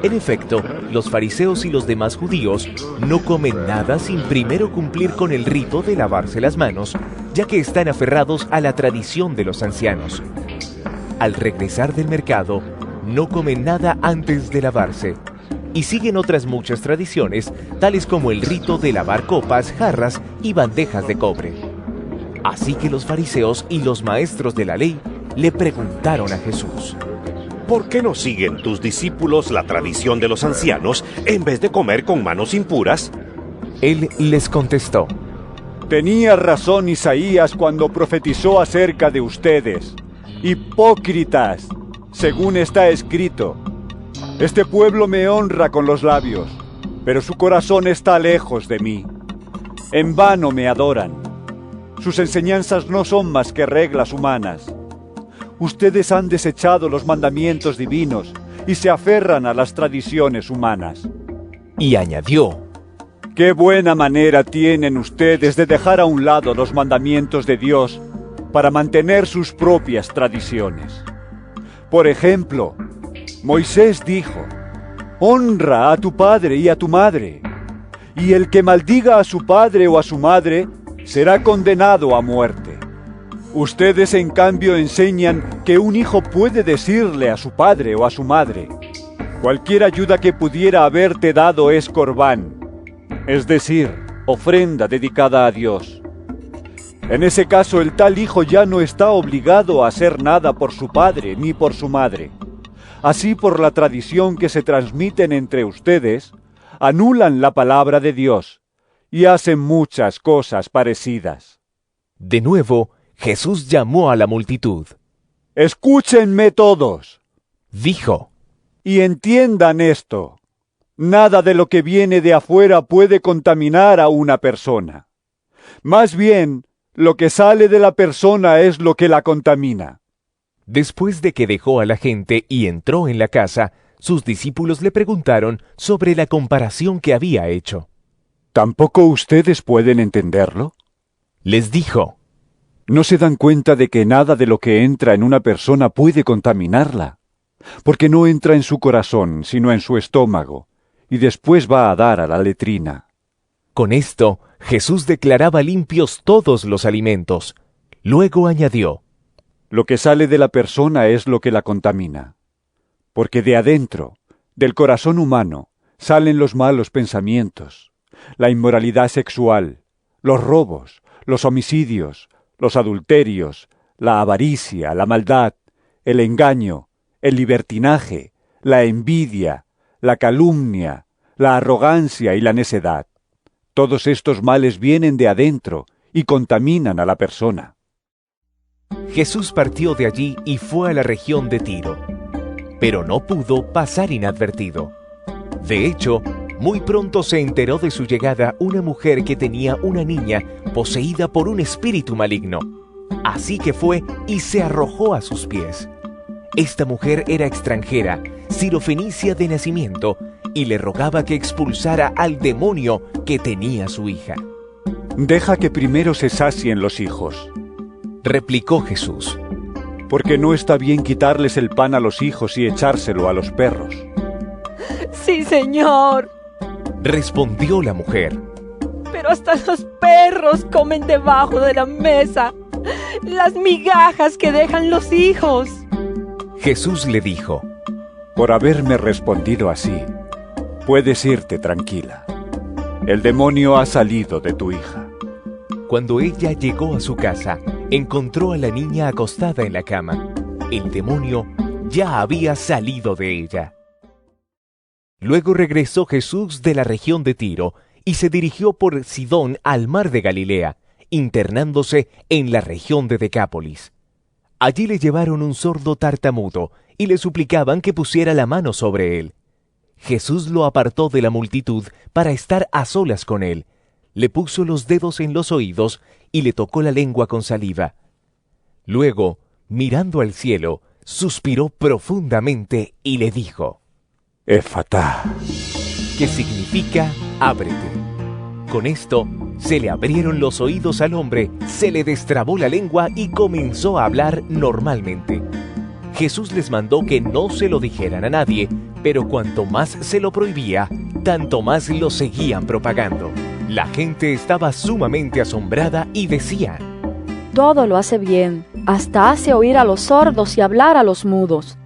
En efecto, los fariseos y los demás judíos no comen nada sin primero cumplir con el rito de lavarse las manos, ya que están aferrados a la tradición de los ancianos. Al regresar del mercado, no comen nada antes de lavarse, y siguen otras muchas tradiciones, tales como el rito de lavar copas, jarras y bandejas de cobre. Así que los fariseos y los maestros de la ley le preguntaron a Jesús: ¿por qué no siguen tus discípulos la tradición de los ancianos en vez de comer con manos impuras? Él les contestó: tenía razón Isaías cuando profetizó acerca de ustedes, hipócritas, según está escrito: este pueblo me honra con los labios, pero su corazón está lejos de mí. En vano me adoran. Sus enseñanzas no son más que reglas humanas. Ustedes han desechado los mandamientos divinos y se aferran a las tradiciones humanas. Y añadió: qué buena manera tienen ustedes de dejar a un lado los mandamientos de Dios para mantener sus propias tradiciones. Por ejemplo, Moisés dijo: honra a tu padre y a tu madre, y el que maldiga a su padre o a su madre será condenado a muerte. Ustedes, en cambio, enseñan que un hijo puede decirle a su padre o a su madre: cualquier ayuda que pudiera haberte dado es corbán, es decir, ofrenda dedicada a Dios. En ese caso, el tal hijo ya no está obligado a hacer nada por su padre ni por su madre. Así, por la tradición que se transmiten entre ustedes, anulan la palabra de Dios y hacen muchas cosas parecidas. De nuevo, Jesús llamó a la multitud. Escúchenme todos, dijo, y entiendan esto. Nada de lo que viene de afuera puede contaminar a una persona. Más bien, lo que sale de la persona es lo que la contamina. Después de que dejó a la gente y entró en la casa, sus discípulos le preguntaron sobre la comparación que había hecho. ¿Tampoco ustedes pueden entenderlo? Les dijo, ¿no se dan cuenta de que nada de lo que entra en una persona puede contaminarla? Porque no entra en su corazón, sino en su estómago, y después va a dar a la letrina. Con esto, Jesús declaraba limpios todos los alimentos. Luego añadió, lo que sale de la persona es lo que la contamina. Porque de adentro, del corazón humano, salen los malos pensamientos, la inmoralidad sexual, los robos, los homicidios, los adulterios, la avaricia, la maldad, el engaño, el libertinaje, la envidia, la calumnia, la arrogancia y la necedad. Todos estos males vienen de adentro y contaminan a la persona. Jesús partió de allí y fue a la región de Tiro, pero no pudo pasar inadvertido. De hecho, muy pronto se enteró de su llegada una mujer que tenía una niña poseída por un espíritu maligno. Así que fue y se arrojó a sus pies. Esta mujer era extranjera, sirofenicia de nacimiento, y le rogaba que expulsara al demonio que tenía su hija. Deja que primero se sacien los hijos, replicó Jesús, porque no está bien quitarles el pan a los hijos y echárselo a los perros. Sí, Señor, respondió la mujer. Pero hasta los perros comen debajo de la mesa las migajas que dejan los hijos. Jesús le dijo, por haberme respondido así, puedes irte tranquila. El demonio ha salido de tu hija. Cuando ella llegó a su casa, encontró a la niña acostada en la cama. El demonio ya había salido de ella. Luego regresó Jesús de la región de Tiro y se dirigió por Sidón al mar de Galilea, internándose en la región de Decápolis. Allí le llevaron un sordo tartamudo y le suplicaban que pusiera la mano sobre él. Jesús lo apartó de la multitud para estar a solas con él. Le puso los dedos en los oídos y le tocó la lengua con saliva. Luego, mirando al cielo, suspiró profundamente y le dijo, Efatá, que significa ábrete. Con esto, se le abrieron los oídos al hombre, se le destrabó la lengua y comenzó a hablar normalmente. Jesús les mandó que no se lo dijeran a nadie, pero cuanto más se lo prohibía, tanto más lo seguían propagando. La gente estaba sumamente asombrada y decía, todo lo hace bien, hasta hace oír a los sordos y hablar a los mudos.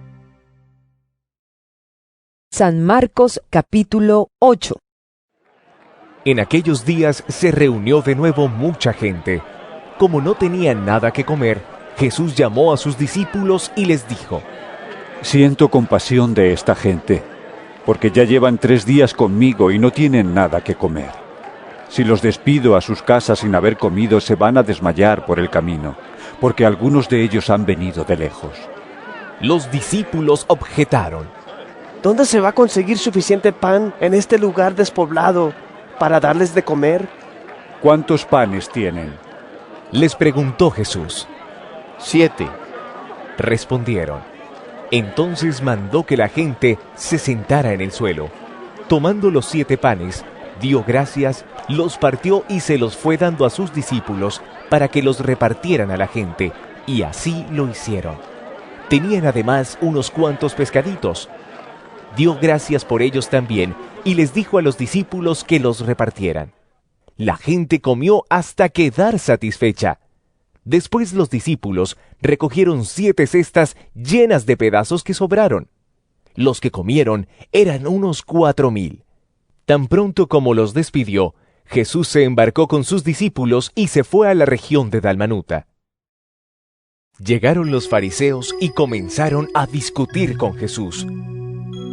San Marcos capítulo 8. En aquellos días se reunió de nuevo mucha gente. Como no tenían nada que comer, Jesús llamó a sus discípulos y les dijo, siento compasión de esta gente, porque ya llevan 3 días conmigo y no tienen nada que comer. Si los despido a sus casas sin haber comido, se van a desmayar por el camino, porque algunos de ellos han venido de lejos. Los discípulos objetaron, ¿dónde se va a conseguir suficiente pan en este lugar despoblado para darles de comer? ¿Cuántos panes tienen? Les preguntó Jesús. 7. Respondieron. Entonces mandó que la gente se sentara en el suelo. Tomando los 7 panes, dio gracias, los partió y se los fue dando a sus discípulos para que los repartieran a la gente, y así lo hicieron. Tenían además unos cuantos pescaditos. Dio gracias por ellos también, y les dijo a los discípulos que los repartieran. La gente comió hasta quedar satisfecha. Después los discípulos recogieron 7 cestas llenas de pedazos que sobraron. Los que comieron eran unos 4,000. Tan pronto como los despidió, Jesús se embarcó con sus discípulos y se fue a la región de Dalmanuta. Llegaron los fariseos y comenzaron a discutir con Jesús.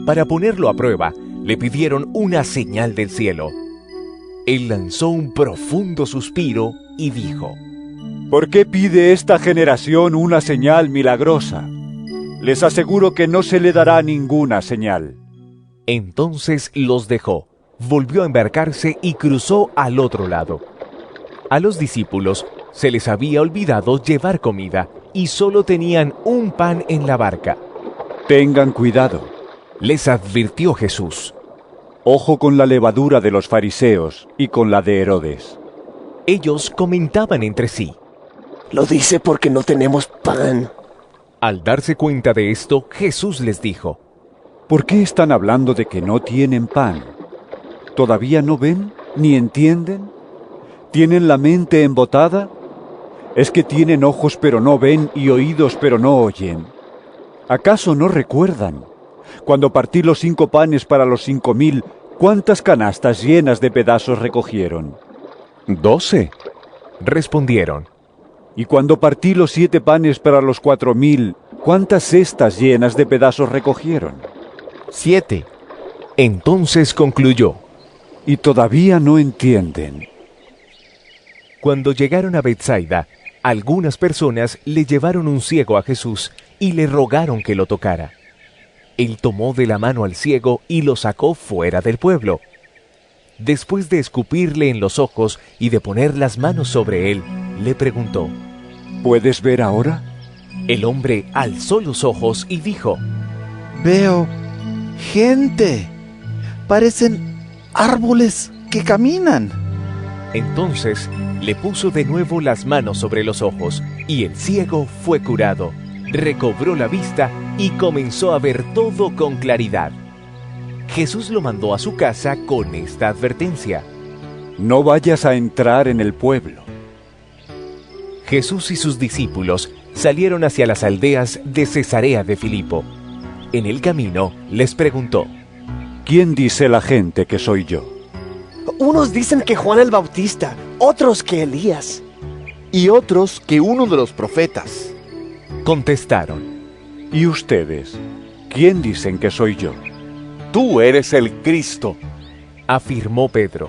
Para ponerlo a prueba, le pidieron una señal del cielo. Él lanzó un profundo suspiro y dijo: ¿Por qué pide esta generación una señal milagrosa? Les aseguro que no se le dará ninguna señal. Entonces los dejó, volvió a embarcarse y cruzó al otro lado. A los discípulos se les había olvidado llevar comida y solo tenían un pan en la barca. Tengan cuidado, les advirtió Jesús. Ojo con la levadura de los fariseos y con la de Herodes. Ellos comentaban entre sí: lo dice porque no tenemos pan. Al darse cuenta de esto, Jesús les dijo: ¿por qué están hablando de que no tienen pan? ¿Todavía no ven ni entienden? ¿Tienen la mente embotada? ¿Es que tienen ojos pero no ven y oídos pero no oyen? ¿Acaso no recuerdan? Cuando partí los 5 panes para los 5.000, ¿cuántas canastas llenas de pedazos recogieron? 12, respondieron. Y cuando partí los 7 panes para los 4.000, ¿cuántas cestas llenas de pedazos recogieron? 7. Entonces concluyó: y todavía no entienden. Cuando llegaron a Betsaida, algunas personas le llevaron un ciego a Jesús y le rogaron que lo tocara. Él tomó de la mano al ciego y lo sacó fuera del pueblo. Después de escupirle en los ojos y de poner las manos sobre él, le preguntó: ¿puedes ver ahora? El hombre alzó los ojos y dijo: veo gente. Parecen árboles que caminan. Entonces le puso de nuevo las manos sobre los ojos, y el ciego fue curado, recobró la vista y comenzó a ver todo con claridad. Jesús lo mandó a su casa con esta advertencia: no vayas a entrar en el pueblo. Jesús y sus discípulos salieron hacia las aldeas de Cesarea de Filipo. En el camino les preguntó: ¿quién dice la gente que soy yo? Unos dicen que Juan el Bautista, otros que Elías, y otros que uno de los profetas. Contestaron: ¿y ustedes? ¿Quién dicen que soy yo? Tú eres el Cristo, afirmó Pedro.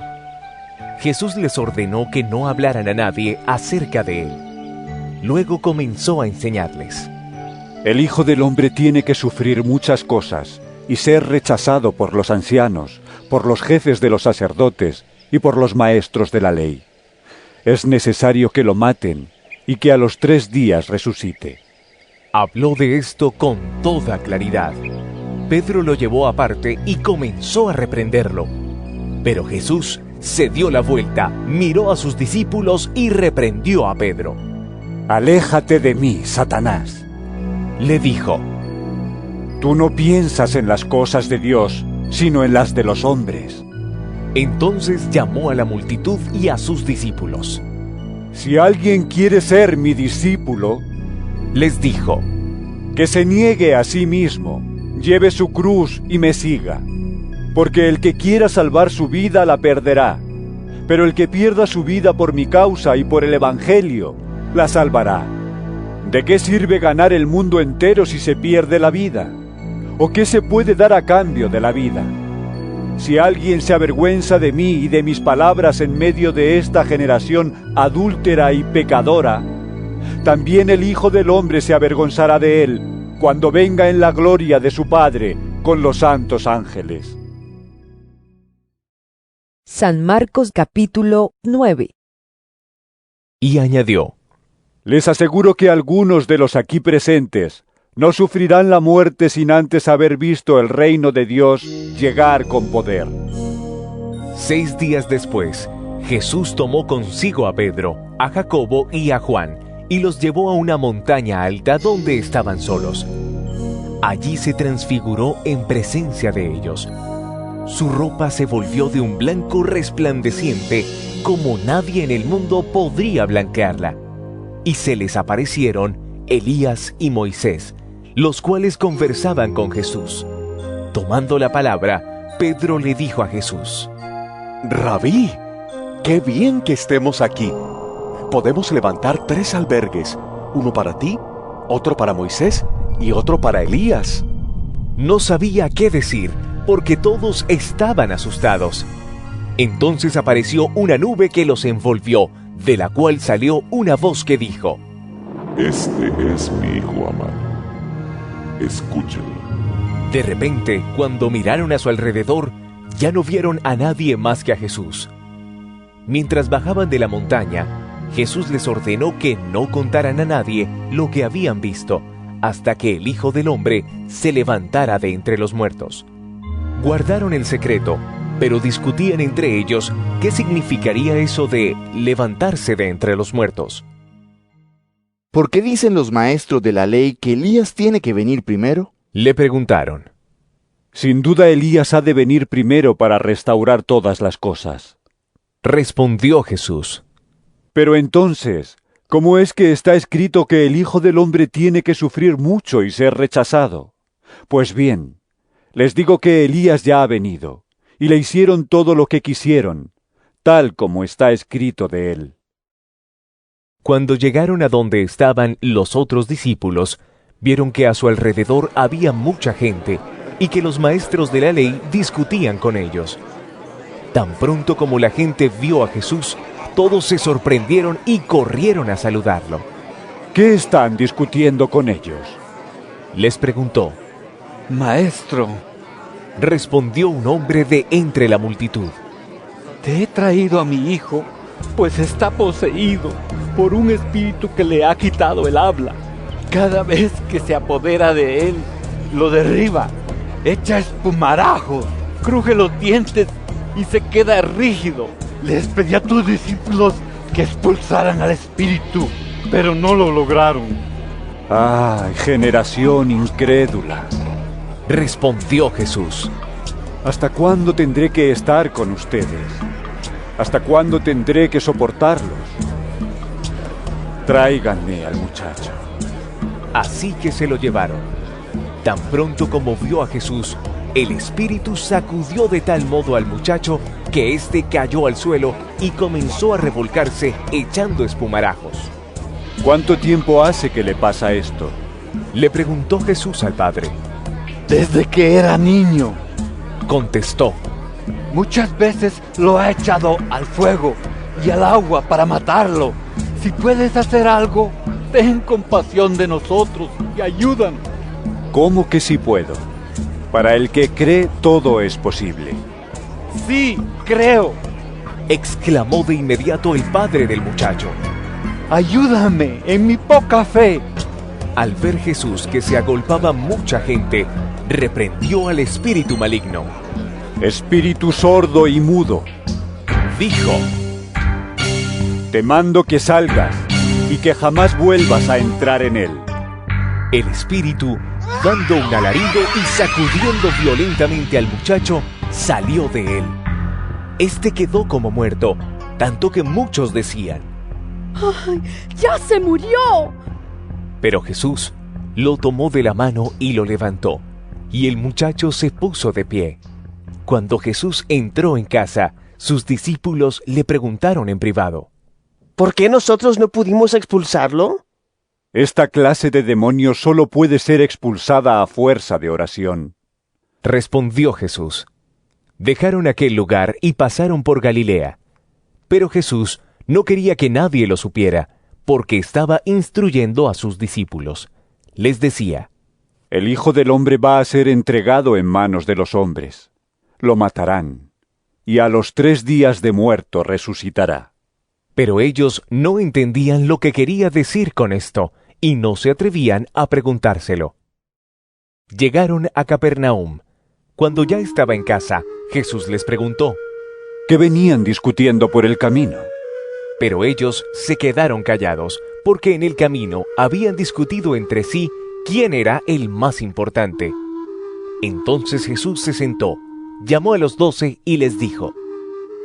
Jesús les ordenó que no hablaran a nadie acerca de él. Luego comenzó a enseñarles: el Hijo del Hombre tiene que sufrir muchas cosas y ser rechazado por los ancianos, por los jefes de los sacerdotes y por los maestros de la ley. Es necesario que lo maten y que a los 3 días resucite. Habló de esto con toda claridad. Pedro lo llevó aparte y comenzó a reprenderlo. Pero Jesús se dio la vuelta, miró a sus discípulos y reprendió a Pedro. «Aléjate de mí, Satanás», le dijo. «Tú no piensas en las cosas de Dios, sino en las de los hombres». Entonces llamó a la multitud y a sus discípulos. «Si alguien quiere ser mi discípulo», les dijo, «que se niegue a sí mismo, lleve su cruz y me siga. Porque el que quiera salvar su vida la perderá, pero el que pierda su vida por mi causa y por el Evangelio, la salvará. ¿De qué sirve ganar el mundo entero si se pierde la vida? ¿O qué se puede dar a cambio de la vida? Si alguien se avergüenza de mí y de mis palabras en medio de esta generación adúltera y pecadora, también el Hijo del Hombre se avergonzará de él cuando venga en la gloria de su Padre con los santos ángeles». San Marcos capítulo 9. Y añadió: «Les aseguro que algunos de los aquí presentes no sufrirán la muerte sin antes haber visto el reino de Dios llegar con poder». 6 días después, Jesús tomó consigo a Pedro, a Jacobo y a Juan, y los llevó a una montaña alta donde estaban solos. Allí se transfiguró en presencia de ellos. Su ropa se volvió de un blanco resplandeciente, como nadie en el mundo podría blanquearla. Y se les aparecieron Elías y Moisés, los cuales conversaban con Jesús. Tomando la palabra, Pedro le dijo a Jesús: «Rabí, ¡Qué bien que estemos aquí! Podemos levantar 3 albergues, uno para ti, otro para Moisés y otro para Elías. No sabía qué decir, porque todos estaban asustados. Entonces apareció una nube que los envolvió, de la cual salió una voz que dijo: Este es mi hijo amado. Escúchalo. De repente, cuando miraron a su alrededor, ya no vieron a nadie más que a Jesús. Mientras bajaban de la montaña, Jesús les ordenó que no contaran a nadie lo que habían visto, hasta que el Hijo del Hombre se levantara de entre los muertos. Guardaron el secreto, pero discutían entre ellos qué significaría eso de levantarse de entre los muertos. ¿Por qué dicen los maestros de la ley que Elías tiene que venir primero? Le preguntaron. Sin duda Elías ha de venir primero para restaurar todas las cosas. Respondió Jesús. Pero entonces, ¿cómo es que está escrito que el Hijo del Hombre tiene que sufrir mucho y ser rechazado? Pues bien, les digo que Elías ya ha venido, y le hicieron todo lo que quisieron, tal como está escrito de él. Cuando llegaron a donde estaban los otros discípulos, vieron que a su alrededor había mucha gente, y que los maestros de la ley discutían con ellos. Tan pronto como la gente vio a Jesús, todos se sorprendieron y corrieron a saludarlo. ¿Qué están discutiendo con ellos? Les preguntó. Maestro, respondió un hombre de entre la multitud. Te he traído a mi hijo, pues está poseído por un espíritu que le ha quitado el habla. Cada vez que se apodera de él, lo derriba, echa espumarajos, cruje los dientes y se queda rígido. Les pedí a tus discípulos que expulsaran al espíritu, pero no lo lograron. ¡Ay, generación incrédula! Respondió Jesús. ¿Hasta cuándo tendré que estar con ustedes? ¿Hasta cuándo tendré que soportarlos? Tráiganme al muchacho. Así que se lo llevaron. Tan pronto como vio a Jesús, el espíritu sacudió de tal modo al muchacho que éste cayó al suelo y comenzó a revolcarse echando espumarajos. ¿Cuánto tiempo hace que le pasa esto? Le preguntó Jesús al padre. Desde que era niño, contestó. Muchas veces lo ha echado al fuego y al agua para matarlo. Si puedes hacer algo, ten compasión de nosotros y ayúdanos. ¿Cómo que sí puedo? Para el que cree, todo es posible. Sí, creo, exclamó de inmediato el padre del muchacho. Ayúdame en mi poca fe. Al ver Jesús que se agolpaba mucha gente, reprendió al espíritu maligno. Espíritu sordo y mudo, dijo: te mando que salgas y que jamás vuelvas a entrar en él. El espíritu, dando un alarido y sacudiendo violentamente al muchacho, salió de él. Este quedó como muerto, tanto que muchos decían: ¡ay, ya se murió! Pero Jesús lo tomó de la mano y lo levantó, y el muchacho se puso de pie. Cuando Jesús entró en casa, sus discípulos le preguntaron en privado: ¿por qué nosotros no pudimos expulsarlo? Esta clase de demonios solo puede ser expulsada a fuerza de oración. Respondió Jesús. Dejaron aquel lugar y pasaron por Galilea. Pero Jesús no quería que nadie lo supiera, porque estaba instruyendo a sus discípulos. Les decía: el Hijo del Hombre va a ser entregado en manos de los hombres. Lo matarán, y a los 3 días de muerto resucitará. Pero ellos no entendían lo que quería decir con esto, y no se atrevían a preguntárselo. Llegaron a Capernaum. Cuando ya estaba en casa, Jesús les preguntó: ¿qué venían discutiendo por el camino? Pero ellos se quedaron callados, porque en el camino habían discutido entre sí quién era el más importante. Entonces Jesús se sentó, llamó a los 12 y les dijo: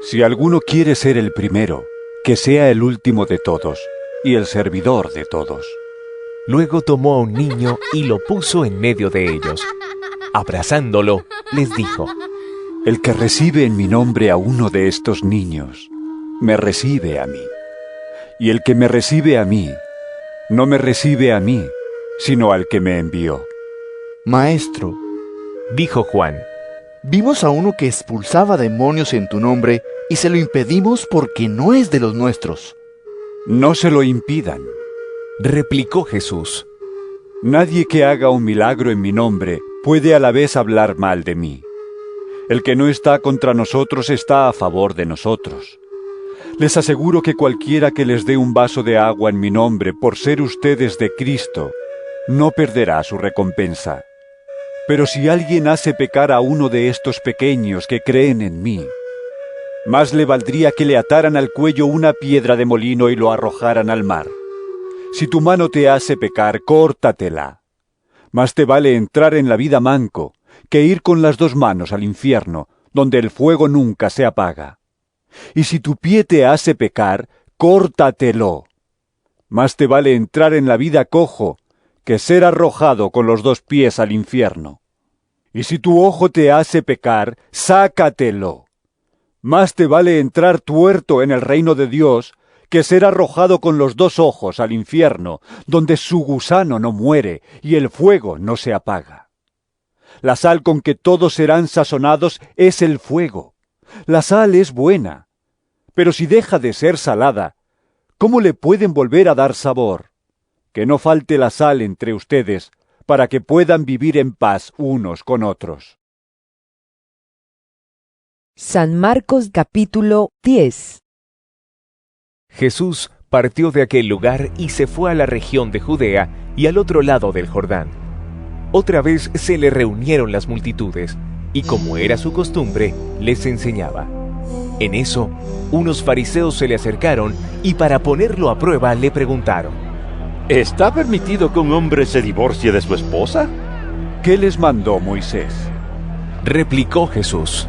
si alguno quiere ser el primero, que sea el último de todos y el servidor de todos. Luego tomó a un niño y lo puso en medio de ellos. Abrazándolo, les dijo: el que recibe en mi nombre a uno de estos niños, me recibe a mí. Y el que me recibe a mí, no me recibe a mí, sino al que me envió. Maestro, dijo Juan, vimos a uno que expulsaba demonios en tu nombre y se lo impedimos porque no es de los nuestros. No se lo impidan, replicó Jesús. Nadie que haga un milagro en mi nombre puede a la vez hablar mal de mí. El que no está contra nosotros está a favor de nosotros. Les aseguro que cualquiera que les dé un vaso de agua en mi nombre por ser ustedes de Cristo, no perderá su recompensa. Pero si alguien hace pecar a uno de estos pequeños que creen en mí, más le valdría que le ataran al cuello una piedra de molino y lo arrojaran al mar. Si tu mano te hace pecar, córtatela. Más te vale entrar en la vida manco que ir con las dos manos al infierno, donde el fuego nunca se apaga. Y si tu pie te hace pecar, córtatelo. Más te vale entrar en la vida cojo que ser arrojado con los dos pies al infierno. Y si tu ojo te hace pecar, sácatelo. Más te vale entrar tuerto en el reino de Dios que ser arrojado con los dos ojos al infierno, donde su gusano no muere y el fuego no se apaga. La sal con que todos serán sazonados es el fuego. La sal es buena, pero si deja de ser salada, ¿cómo le pueden volver a dar sabor? Que no falte la sal entre ustedes, para que puedan vivir en paz unos con otros. San Marcos capítulo 10. Jesús partió de aquel lugar y se fue a la región de Judea y al otro lado del Jordán. Otra vez se le reunieron las multitudes, y como era su costumbre, les enseñaba. En eso, unos fariseos se le acercaron y para ponerlo a prueba le preguntaron: ¿Está permitido que un hombre se divorcie de su esposa? ¿Qué les mandó Moisés? Replicó Jesús: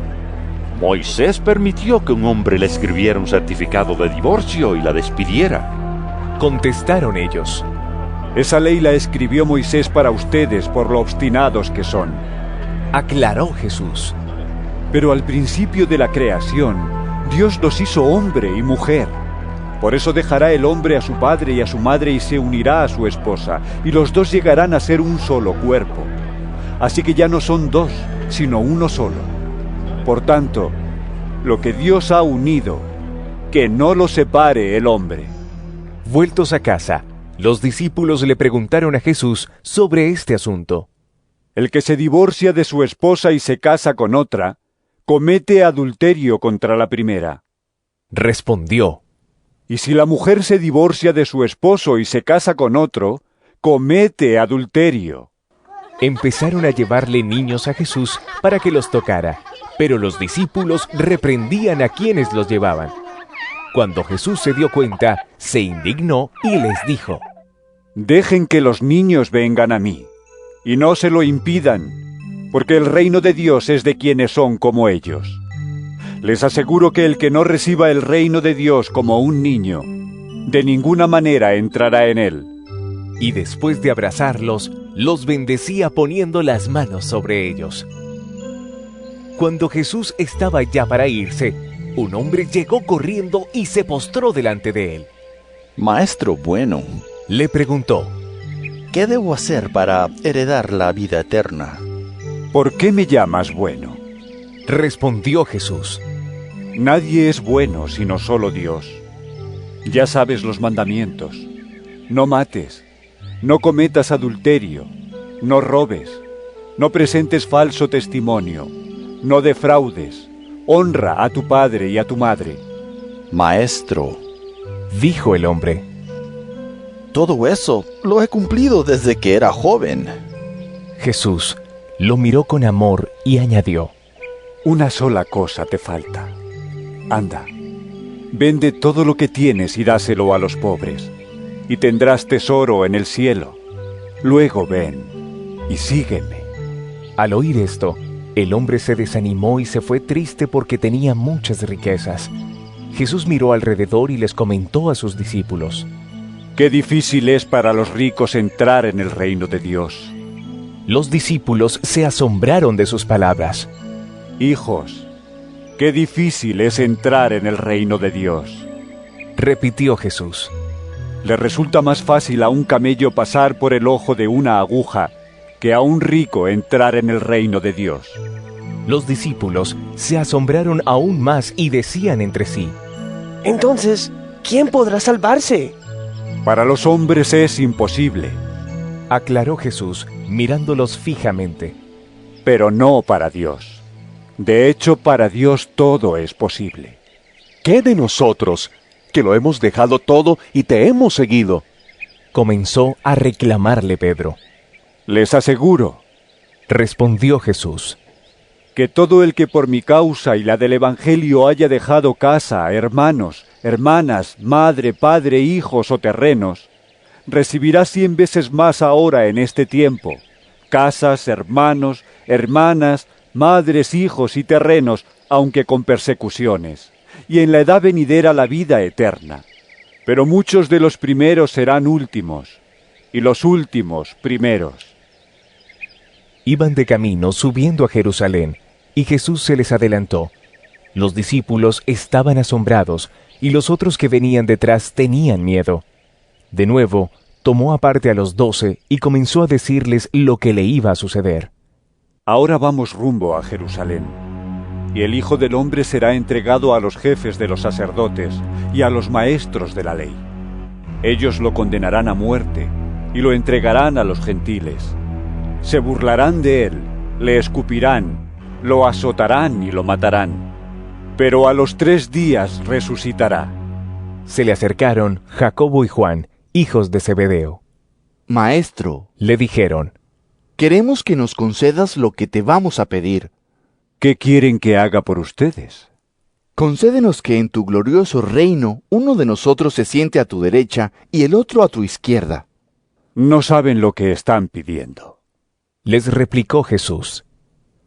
Moisés permitió que un hombre le escribiera un certificado de divorcio y la despidiera. Contestaron ellos: Esa ley la escribió Moisés para ustedes por lo obstinados que son. Aclaró Jesús: Pero al principio de la creación, Dios los hizo hombre y mujer. Por eso dejará el hombre a su padre y a su madre y se unirá a su esposa, y los dos llegarán a ser un solo cuerpo. Así que ya no son dos, sino uno solo. Por tanto, lo que Dios ha unido, que no lo separe el hombre. Vueltos a casa, los discípulos le preguntaron a Jesús sobre este asunto. El que se divorcia de su esposa y se casa con otra, comete adulterio contra la primera. Respondió: Y si la mujer se divorcia de su esposo y se casa con otro, comete adulterio. Empezaron a llevarle niños a Jesús para que los tocara, pero los discípulos reprendían a quienes los llevaban. Cuando Jesús se dio cuenta, se indignó y les dijo: Dejen que los niños vengan a mí, y no se lo impidan, porque el reino de Dios es de quienes son como ellos. Les aseguro que el que no reciba el reino de Dios como un niño, de ninguna manera entrará en él. Y después de abrazarlos, los bendecía poniendo las manos sobre ellos. Cuando Jesús estaba ya para irse, un hombre llegó corriendo y se postró delante de él. Maestro bueno, le preguntó: ¿qué debo hacer para heredar la vida eterna? ¿Por qué me llamas bueno? Respondió Jesús: Nadie es bueno sino solo Dios. Ya sabes los mandamientos: no mates, no cometas adulterio, no robes, no presentes falso testimonio, no defraudes, honra a tu padre y a tu madre. Maestro, dijo el hombre, todo eso lo he cumplido desde que era joven. Jesús lo miró con amor y añadió: una sola cosa te falta. Anda, vende todo lo que tienes y dáselo a los pobres, y tendrás tesoro en el cielo. Luego ven y sígueme. Al oír esto, el hombre se desanimó y se fue triste porque tenía muchas riquezas. Jesús miró alrededor y les comentó a sus discípulos: Qué difícil es para los ricos entrar en el reino de Dios. Los discípulos se asombraron de sus palabras. Hijos, Qué difícil es entrar en el reino de Dios, repitió Jesús. Le resulta más fácil a un camello pasar por el ojo de una aguja que a un rico entrar en el reino de Dios. Los discípulos se asombraron aún más y decían entre sí: Entonces, ¿quién podrá salvarse? Para los hombres es imposible, aclaró Jesús, mirándolos fijamente. Pero no para Dios. De hecho, para Dios todo es posible. ¿Qué de nosotros, que lo hemos dejado todo y te hemos seguido? Comenzó a reclamarle Pedro. Les aseguro, respondió Jesús, que todo el que por mi causa y la del Evangelio haya dejado casa, hermanos, hermanas, madre, padre, hijos o terrenos, recibirá 100 veces más ahora en este tiempo, casas, hermanos, hermanas, madres, hijos y terrenos, aunque con persecuciones, y en la edad venidera la vida eterna. Pero muchos de los primeros serán últimos, y los últimos primeros. Iban de camino subiendo a Jerusalén, y Jesús se les adelantó. Los discípulos estaban asombrados, y los otros que venían detrás tenían miedo. De nuevo, tomó aparte a los 12 y comenzó a decirles lo que le iba a suceder. Ahora vamos rumbo a Jerusalén, y el Hijo del Hombre será entregado a los jefes de los sacerdotes y a los maestros de la ley. Ellos lo condenarán a muerte, y lo entregarán a los gentiles. Se burlarán de él, le escupirán, lo azotarán y lo matarán. Pero a los 3 días resucitará. Se le acercaron Jacobo y Juan, hijos de Zebedeo. Maestro, le dijeron, queremos que nos concedas lo que te vamos a pedir. ¿Qué quieren que haga por ustedes? Concédenos que en tu glorioso reino uno de nosotros se siente a tu derecha y el otro a tu izquierda. No saben lo que están pidiendo. Les replicó Jesús.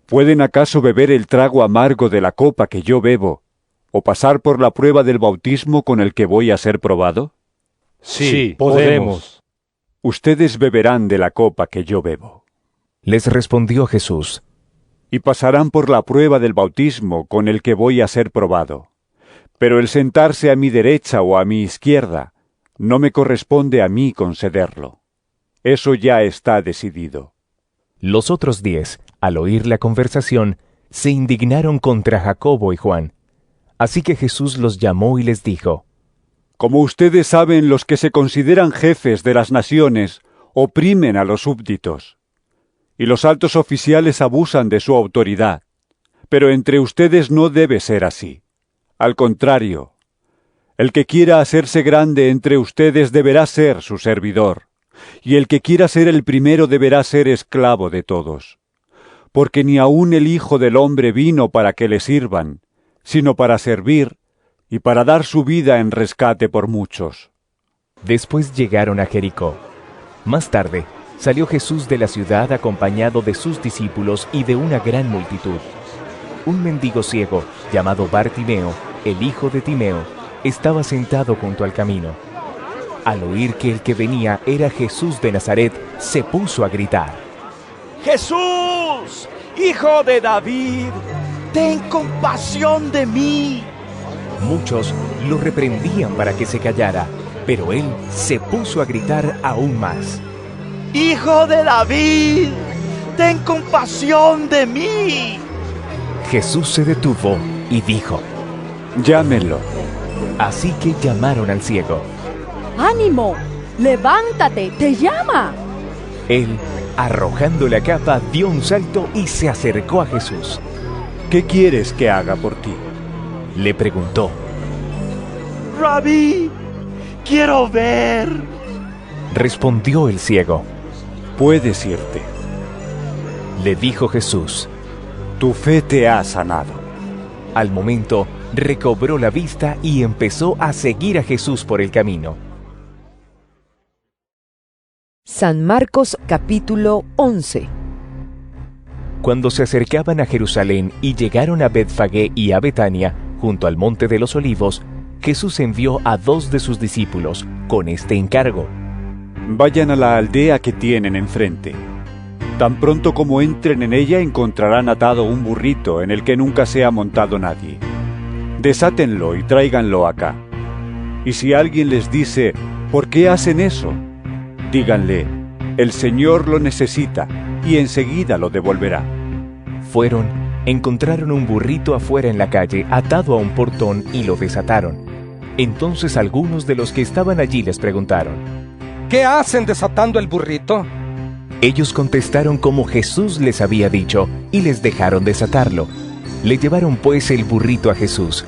¿Pueden acaso beber el trago amargo de la copa que yo bebo, o pasar por la prueba del bautismo con el que voy a ser probado? Sí, podemos. Ustedes beberán de la copa que yo bebo. Les respondió Jesús. Y pasarán por la prueba del bautismo con el que voy a ser probado. Pero el sentarse a mi derecha o a mi izquierda no me corresponde a mí concederlo. Eso ya está decidido. Los otros 10, al oír la conversación, se indignaron contra Jacobo y Juan. Así que Jesús los llamó y les dijo: Como ustedes saben, los que se consideran jefes de las naciones oprimen a los súbditos, y los altos oficiales abusan de su autoridad. Pero entre ustedes no debe ser así. Al contrario, el que quiera hacerse grande entre ustedes deberá ser su servidor, y el que quiera ser el primero deberá ser esclavo de todos. Porque ni aun el Hijo del Hombre vino para que le sirvan, sino para servir y para dar su vida en rescate por muchos. Después llegaron a Jericó. Más tarde, salió Jesús de la ciudad acompañado de sus discípulos y de una gran multitud. Un mendigo ciego, llamado Bartimeo, el hijo de Timeo, estaba sentado junto al camino. Al oír que el que venía era Jesús de Nazaret, se puso a gritar: ¡Jesús, hijo de David, ten compasión de mí! Muchos lo reprendían para que se callara, pero él se puso a gritar aún más: ¡Hijo de David, ten compasión de mí! Jesús se detuvo y dijo: Llámenlo. Así que llamaron al ciego. ¡Ánimo! ¡Levántate! ¡Te llama! Él, arrojando la capa, dio un salto y se acercó a Jesús. ¿Qué quieres que haga por ti?, le preguntó. Rabí, quiero ver, respondió el ciego. Puedes irte, le dijo Jesús. Tu fe te ha sanado. Al momento, recobró la vista y empezó a seguir a Jesús por el camino. San Marcos capítulo 11. Cuando se acercaban a Jerusalén y llegaron a Betfagé y a Betania, junto al monte de los Olivos, Jesús envió a 2 de sus discípulos con este encargo: Vayan a la aldea que tienen enfrente. Tan pronto como entren en ella encontrarán atado un burrito en el que nunca se ha montado nadie. Desátenlo y tráiganlo acá. Y si alguien les dice, ¿por qué hacen eso?, díganle, el Señor lo necesita y enseguida lo devolverá. Fueron, encontraron un burrito afuera en la calle, atado a un portón, y lo desataron. Entonces algunos de los que estaban allí les preguntaron, ¿qué hacen desatando el burrito? Ellos contestaron como Jesús les había dicho, y les dejaron desatarlo. Le llevaron pues el burrito a Jesús.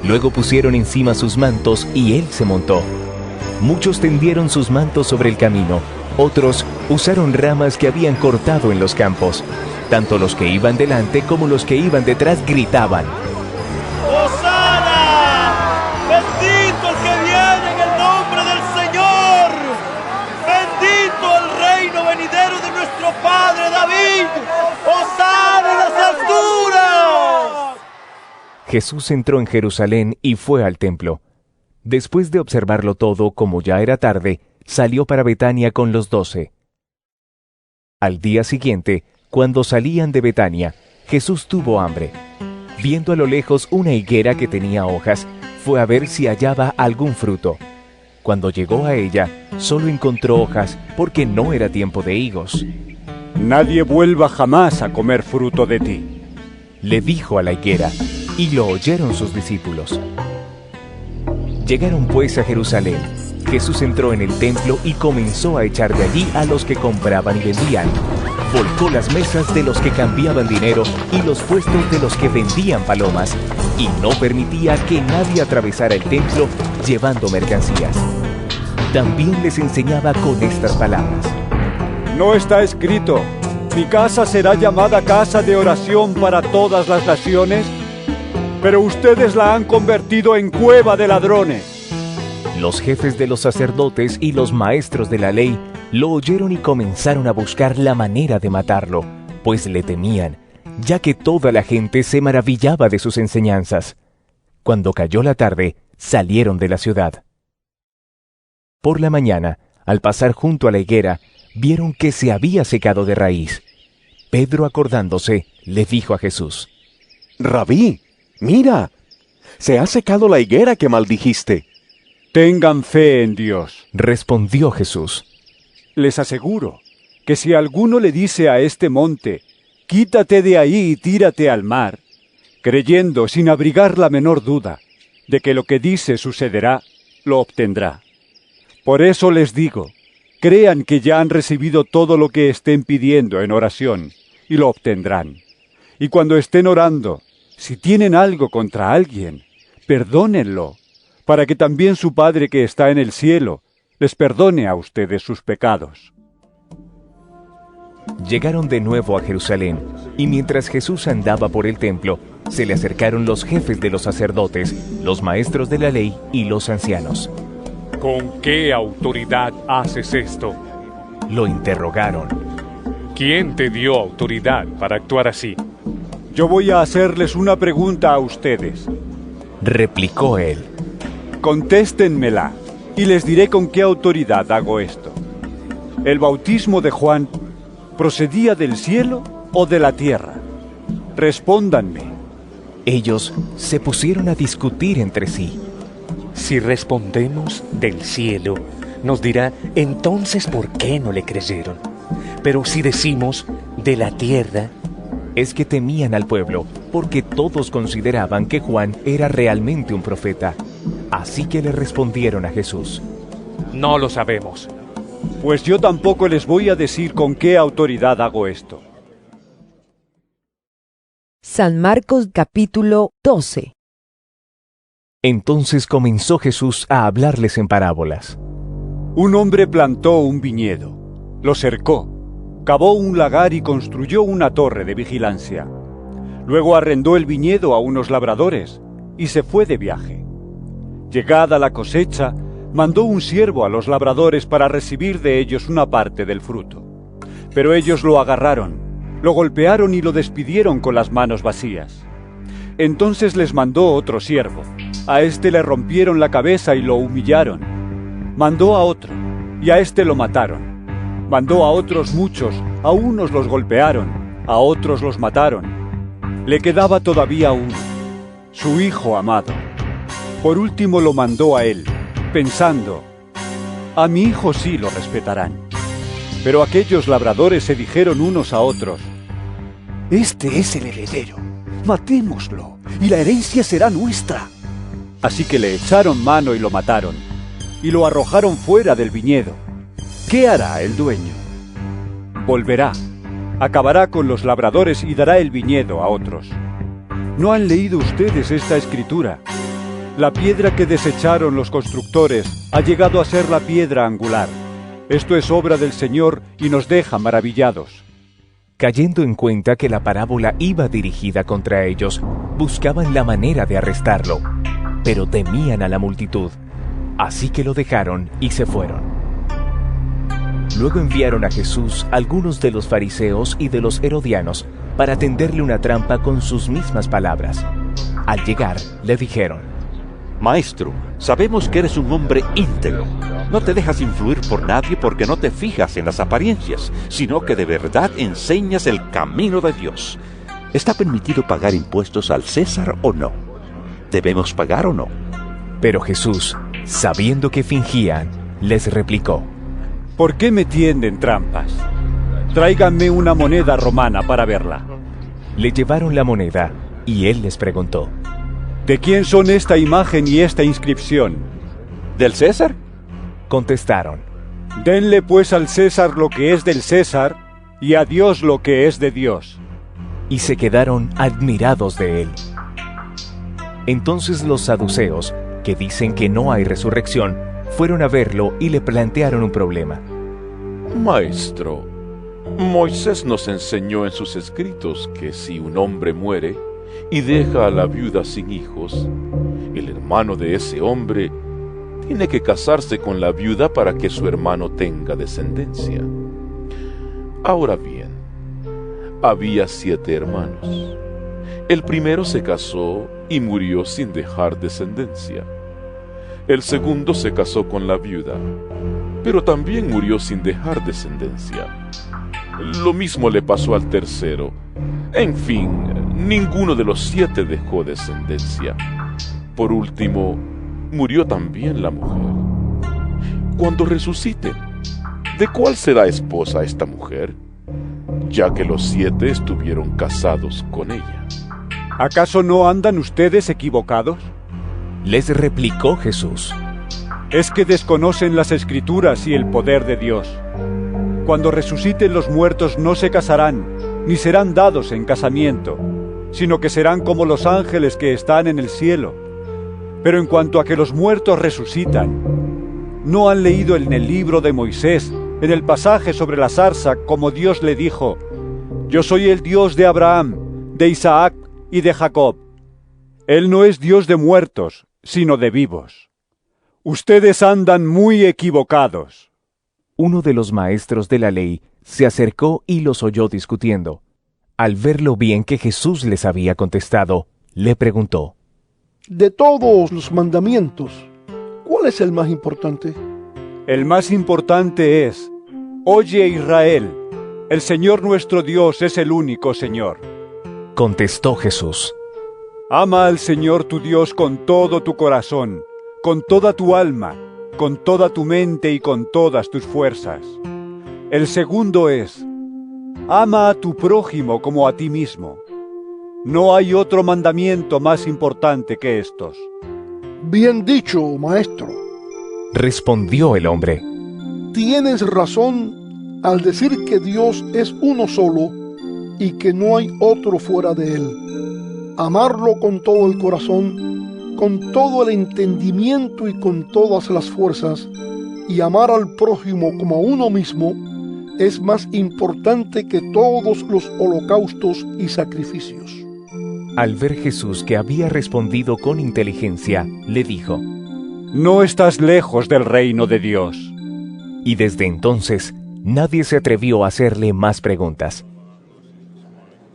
Luego pusieron encima sus mantos, y él se montó. Muchos tendieron sus mantos sobre el camino, otros usaron ramas que habían cortado en los campos. Tanto los que iban delante como los que iban detrás gritaban, ¡Hosana! ¡Bendito el que viene en el nombre del Señor! ¡Bendito el reino venidero de nuestro Padre David! ¡Hosana en las alturas! Jesús entró en Jerusalén y fue al templo. Después de observarlo todo, como ya era tarde, salió para Betania con los 12. Al día siguiente, cuando salían de Betania, Jesús tuvo hambre. Viendo a lo lejos una higuera que tenía hojas, fue a ver si hallaba algún fruto. Cuando llegó a ella, solo encontró hojas, porque no era tiempo de higos. Nadie vuelva jamás a comer fruto de ti, le dijo a la higuera, y lo oyeron sus discípulos. Llegaron pues a Jerusalén. Jesús entró en el templo y comenzó a echar de allí a los que compraban y vendían. Volcó las mesas de los que cambiaban dinero y los puestos de los que vendían palomas, y no permitía que nadie atravesara el templo llevando mercancías. También les enseñaba con estas palabras: ¿no está escrito, mi casa será llamada casa de oración para todas las naciones? Pero ustedes la han convertido en cueva de ladrones. Los jefes de los sacerdotes y los maestros de la ley lo oyeron y comenzaron a buscar la manera de matarlo, pues le temían, ya que toda la gente se maravillaba de sus enseñanzas. Cuando cayó la tarde, salieron de la ciudad. Por la mañana, al pasar junto a la higuera, vieron que se había secado de raíz. Pedro, acordándose, le dijo a Jesús: Rabí, mira, se ha secado la higuera que maldijiste. Tengan fe en Dios, respondió Jesús. Les aseguro que si alguno le dice a este monte, quítate de ahí y tírate al mar, creyendo sin abrigar la menor duda de que lo que dice sucederá, lo obtendrá. Por eso les digo, crean que ya han recibido todo lo que estén pidiendo en oración, y lo obtendrán. Y cuando estén orando, si tienen algo contra alguien, perdónenlo, para que también su Padre que está en el cielo les perdone a ustedes sus pecados. Llegaron de nuevo a Jerusalén, y mientras Jesús andaba por el templo, se le acercaron los jefes de los sacerdotes, los maestros de la ley y los ancianos. ¿Con qué autoridad haces esto? Lo interrogaron. ¿Quién te dio autoridad para actuar así? Yo voy a hacerles una pregunta a ustedes, replicó él. Contéstenmela, y les diré con qué autoridad hago esto. ¿El bautismo de Juan procedía del cielo o de la tierra? Respóndanme. Ellos se pusieron a discutir entre sí. Si respondemos del cielo, nos dirá, entonces ¿por qué no le creyeron? Pero si decimos de la tierra... Es que temían al pueblo, porque todos consideraban que Juan era realmente un profeta. Así que le respondieron a Jesús: No lo sabemos. Pues yo tampoco les voy a decir con qué autoridad hago esto. San Marcos capítulo 12. Entonces comenzó Jesús a hablarles en parábolas. Un hombre plantó un viñedo, lo cercó, cavó un lagar y construyó una torre de vigilancia. Luego arrendó el viñedo a unos labradores y se fue de viaje. Llegada la cosecha, mandó un siervo a los labradores para recibir de ellos una parte del fruto. Pero ellos lo agarraron, lo golpearon y lo despidieron con las manos vacías. Entonces les mandó otro siervo. A éste le rompieron la cabeza y lo humillaron. Mandó a otro, y a éste lo mataron. Mandó a otros muchos, A unos los golpearon, a otros los mataron. Le quedaba todavía uno, su hijo amado. Por último lo mandó a él, pensando, a mi hijo sí lo respetarán. Pero aquellos labradores se dijeron unos a otros, este es el heredero, matémoslo, y la herencia será nuestra. Así que le echaron mano y lo mataron, y lo arrojaron fuera del viñedo. ¿Qué hará el dueño? Volverá, acabará con los labradores y dará el viñedo a otros. ¿No han leído ustedes esta escritura? La piedra que desecharon los constructores ha llegado a ser la piedra angular. Esto es obra del Señor y nos deja maravillados. Cayendo en cuenta que la parábola iba dirigida contra ellos, buscaban la manera de arrestarlo, pero temían a la multitud, así que lo dejaron y se fueron. Luego enviaron a Jesús algunos de los fariseos y de los herodianos para tenderle una trampa con sus mismas palabras. Al llegar, le dijeron: Maestro, sabemos que eres un hombre íntegro. No te dejas influir por nadie porque no te fijas en las apariencias, sino que de verdad enseñas el camino de Dios. ¿Está permitido pagar impuestos al César o no? ¿Debemos pagar o no? Pero Jesús, sabiendo que fingían, les replicó: ¿Por qué me tienden trampas? Tráiganme una moneda romana para verla. Le llevaron la moneda y él les preguntó: ¿De quién son esta imagen y esta inscripción? ¿Del César? Contestaron: Denle pues al César lo que es del César y a Dios lo que es de Dios. Y se quedaron admirados de él. Entonces los saduceos, que dicen que no hay resurrección, fueron a verlo y le plantearon un problema. Maestro, Moisés nos enseñó en sus escritos que si un hombre muere y deja a la viuda sin hijos, el hermano de ese hombre tiene que casarse con la viuda para que su hermano tenga descendencia. Ahora bien, había 7 hermanos. El primero se casó y murió sin dejar descendencia. El segundo se casó con la viuda, pero también murió sin dejar descendencia. Lo mismo le pasó al tercero. En fin, ninguno de los 7 dejó descendencia. Por último, murió también la mujer. Cuando resucite, ¿de cuál será esposa esta mujer? Ya que los 7 estuvieron casados con ella. ¿Acaso no andan ustedes equivocados? Les replicó Jesús: Es que desconocen las Escrituras y el poder de Dios. Cuando resuciten los muertos no se casarán, ni serán dados en casamiento, sino que serán como los ángeles que están en el cielo. Pero en cuanto a que los muertos resucitan, ¿no han leído en el libro de Moisés, en el pasaje sobre la zarza, como Dios le dijo: Yo soy el Dios de Abraham, de Isaac y de Jacob? Él no es Dios de muertos, sino de vivos. Ustedes andan muy equivocados. Uno de los maestros de la ley se acercó y los oyó discutiendo. Al ver lo bien que Jesús les había contestado, le preguntó: De todos los mandamientos, ¿cuál es el más importante? El más importante es: Oye, Israel, el Señor nuestro Dios es el único Señor. Contestó Jesús: Ama al Señor tu Dios con todo tu corazón, con toda tu alma, con toda tu mente y con todas tus fuerzas. El segundo es: ama a tu prójimo como a ti mismo. No hay otro mandamiento más importante que estos. Bien dicho, maestro. Respondió el hombre: Tienes razón al decir que Dios es uno solo y que no hay otro fuera de él. Amarlo con todo el corazón, con todo el entendimiento y con todas las fuerzas, y amar al prójimo como a uno mismo, es más importante que todos los holocaustos y sacrificios. Al ver Jesús que había respondido con inteligencia, le dijo: No estás lejos del reino de Dios. Y desde entonces, nadie se atrevió a hacerle más preguntas.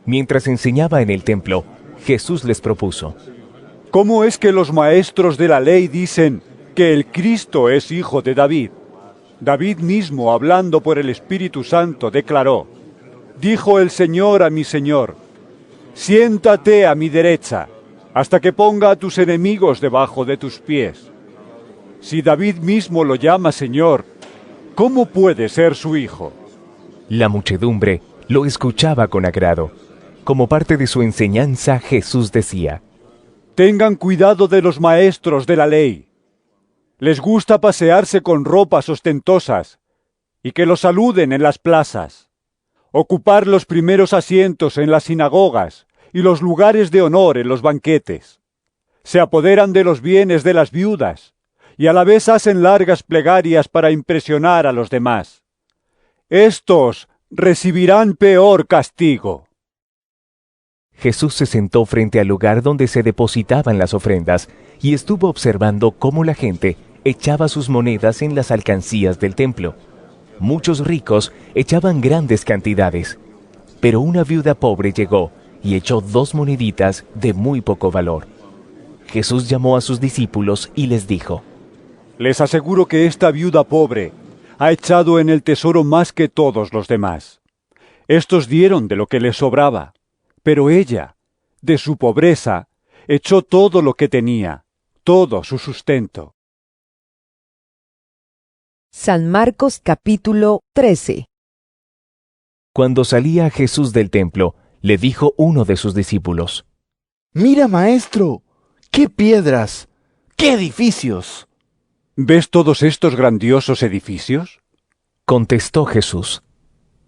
Mientras enseñaba en el templo, Jesús les propuso: ¿Cómo es que los maestros de la ley dicen que el Cristo es hijo de David? David mismo, hablando por el Espíritu Santo, declaró: dijo el Señor a mi Señor: siéntate a mi derecha, hasta que ponga a tus enemigos debajo de tus pies. Si David mismo lo llama Señor, ¿cómo puede ser su hijo? La muchedumbre lo escuchaba con agrado. Como parte de su enseñanza, Jesús decía: tengan cuidado de los maestros de la ley. Les gusta pasearse con ropas ostentosas y que los saluden en las plazas, ocupar los primeros asientos en las sinagogas y los lugares de honor en los banquetes. Se apoderan de los bienes de las viudas y a la vez hacen largas plegarias para impresionar a los demás. Estos recibirán peor castigo. Jesús se sentó frente al lugar donde se depositaban las ofrendas y estuvo observando cómo la gente echaba sus monedas en las alcancías del templo. Muchos ricos echaban grandes cantidades, pero una viuda pobre llegó y echó 2 moneditas de muy poco valor. Jesús llamó a sus discípulos y les dijo: les aseguro que esta viuda pobre ha echado en el tesoro más que todos los demás. Estos dieron de lo que les sobraba, pero ella, de su pobreza, echó todo lo que tenía, todo su sustento. San Marcos capítulo 13. Cuando salía Jesús del templo, le dijo uno de sus discípulos: Mira, maestro, qué piedras, qué edificios. ¿Ves todos estos grandiosos edificios? Contestó Jesús: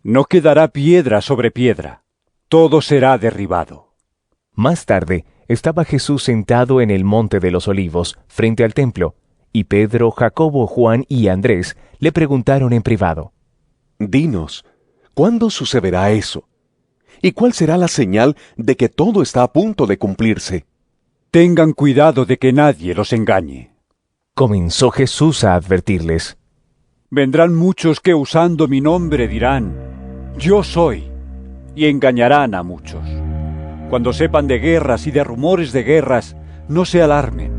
no quedará piedra sobre piedra, todo será derribado. Más tarde, estaba Jesús sentado en el monte de los Olivos, frente al templo, y Pedro, Jacobo, Juan y Andrés le preguntaron en privado: dinos, ¿cuándo sucederá eso? ¿Y cuál será la señal de que todo está a punto de cumplirse? Tengan cuidado de que nadie los engañe. Comenzó Jesús a advertirles: vendrán muchos que usando mi nombre dirán: yo soy, y engañarán a muchos. Cuando sepan de guerras y de rumores de guerras, no se alarmen.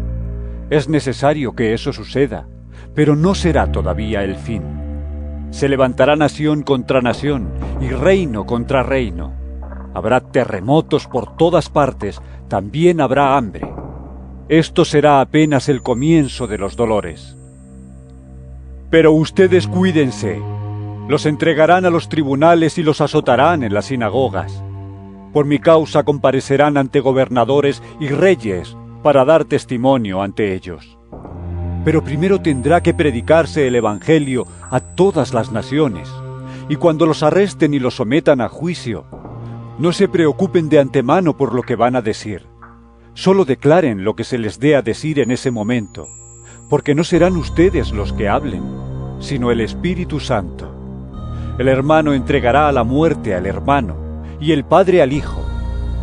Es necesario que eso suceda, pero no será todavía el fin. Se levantará nación contra nación y reino contra reino. Habrá terremotos por todas partes, también habrá hambre. Esto será apenas el comienzo de los dolores. Pero ustedes cuídense. Los entregarán a los tribunales y los azotarán en las sinagogas. Por mi causa comparecerán ante gobernadores y reyes para dar testimonio ante ellos. Pero primero tendrá que predicarse el Evangelio a todas las naciones, y cuando los arresten y los sometan a juicio, no se preocupen de antemano por lo que van a decir. Solo declaren lo que se les dé a decir en ese momento, porque no serán ustedes los que hablen, sino el Espíritu Santo. El hermano entregará a la muerte al hermano, y el padre al hijo.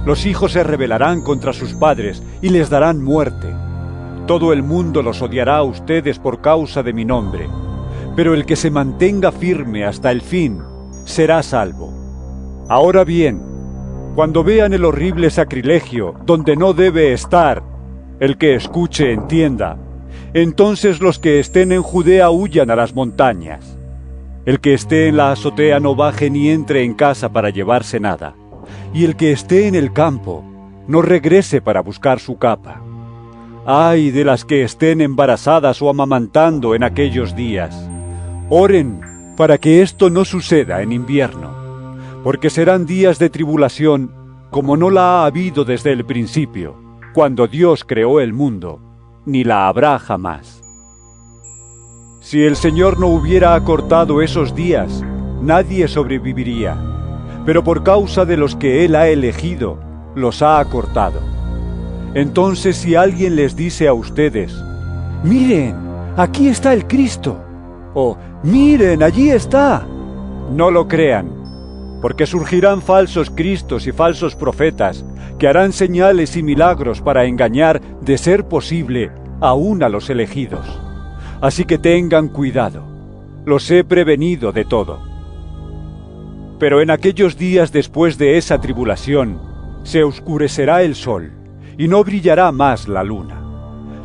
Los hijos se rebelarán contra sus padres y les darán muerte. Todo el mundo los odiará a ustedes por causa de mi nombre, pero el que se mantenga firme hasta el fin será salvo. Ahora bien, cuando vean el horrible sacrilegio donde no debe estar, el que escuche entienda, entonces los que estén en Judea huyan a las montañas. El que esté en la azotea no baje ni entre en casa para llevarse nada, y el que esté en el campo no regrese para buscar su capa. ¡Ay de las que estén embarazadas o amamantando en aquellos días! Oren para que esto no suceda en invierno, porque serán días de tribulación como no la ha habido desde el principio, cuando Dios creó el mundo, ni la habrá jamás. Si el Señor no hubiera acortado esos días, nadie sobreviviría, pero por causa de los que Él ha elegido, los ha acortado. Entonces, si alguien les dice a ustedes: «Miren, aquí está el Cristo», o «Miren, allí está», no lo crean, porque surgirán falsos cristos y falsos profetas que harán señales y milagros para engañar, de ser posible, aún a los elegidos. Así que tengan cuidado, los he prevenido de todo. Pero en aquellos días después de esa tribulación, se oscurecerá el sol, y no brillará más la luna.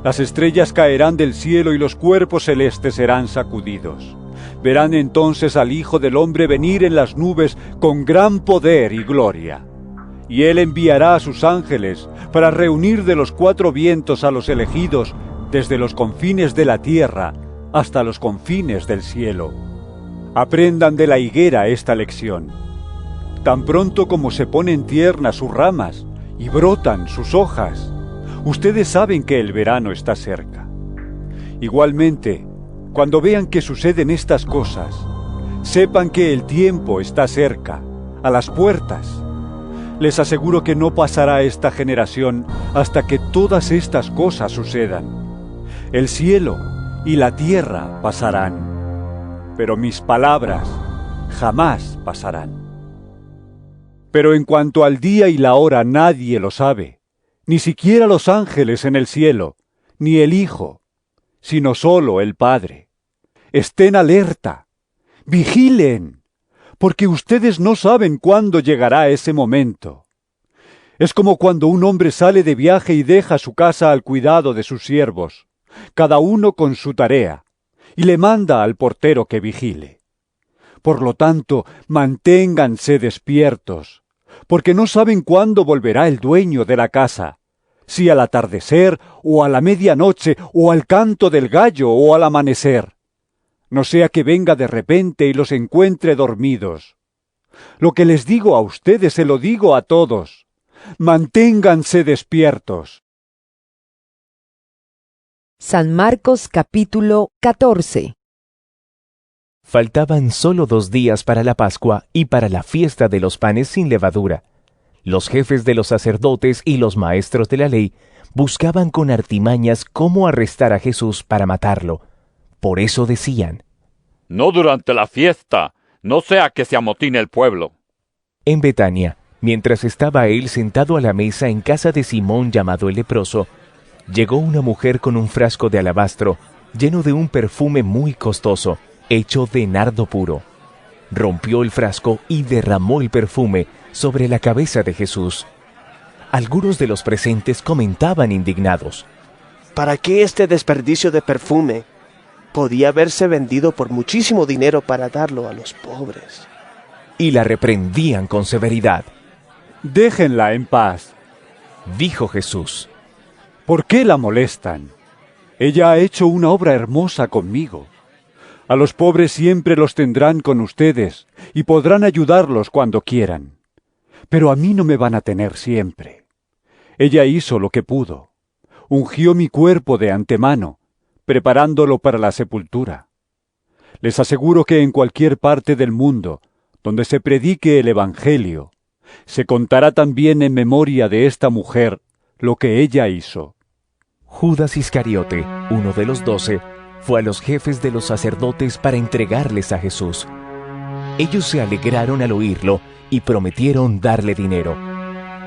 Las estrellas caerán del cielo y los cuerpos celestes serán sacudidos. Verán entonces al Hijo del Hombre venir en las nubes con gran poder y gloria. Y él enviará a sus ángeles para reunir de los cuatro vientos a los elegidos desde los confines de la tierra hasta los confines del cielo. Aprendan de la higuera esta lección. Tan pronto como se ponen tiernas sus ramas y brotan sus hojas, ustedes saben que el verano está cerca. Igualmente, cuando vean que suceden estas cosas, sepan que el tiempo está cerca, a las puertas. Les aseguro que no pasará esta generación hasta que todas estas cosas sucedan. El cielo y la tierra pasarán, pero mis palabras jamás pasarán. Pero en cuanto al día y la hora nadie lo sabe, ni siquiera los ángeles en el cielo, ni el Hijo, sino solo el Padre. Estén alerta, vigilen, porque ustedes no saben cuándo llegará ese momento. Es como cuando un hombre sale de viaje y deja su casa al cuidado de sus siervos, cada uno con su tarea, y le manda al portero que vigile. Por lo tanto, manténganse despiertos, porque no saben cuándo volverá el dueño de la casa, si al atardecer, o a la medianoche, o al canto del gallo, o al amanecer. No sea que venga de repente y los encuentre dormidos. Lo que les digo a ustedes se lo digo a todos. Manténganse despiertos. San Marcos capítulo 14. Faltaban solo 2 días para la Pascua y para la fiesta de los panes sin levadura. Los jefes de los sacerdotes y los maestros de la ley buscaban con artimañas cómo arrestar a Jesús para matarlo. Por eso decían: No durante la fiesta, no sea que se amotine el pueblo. En Betania, mientras estaba él sentado a la mesa en casa de Simón llamado el leproso, llegó una mujer con un frasco de alabastro lleno de un perfume muy costoso, hecho de nardo puro. Rompió el frasco y derramó el perfume sobre la cabeza de Jesús. Algunos de los presentes comentaban indignados: ¿Para qué este desperdicio de perfume? Podía haberse vendido por muchísimo dinero para darlo a los pobres. Y la reprendían con severidad. Déjenla en paz, dijo Jesús. ¿Por qué la molestan? Ella ha hecho una obra hermosa conmigo. A los pobres siempre los tendrán con ustedes y podrán ayudarlos cuando quieran. Pero a mí no me van a tener siempre. Ella hizo lo que pudo. Ungió mi cuerpo de antemano, preparándolo para la sepultura. Les aseguro que en cualquier parte del mundo donde se predique el Evangelio, se contará también en memoria de esta mujer lo que ella hizo. Judas Iscariote, uno de los 12, fue a los jefes de los sacerdotes para entregarles a Jesús. Ellos se alegraron al oírlo y prometieron darle dinero.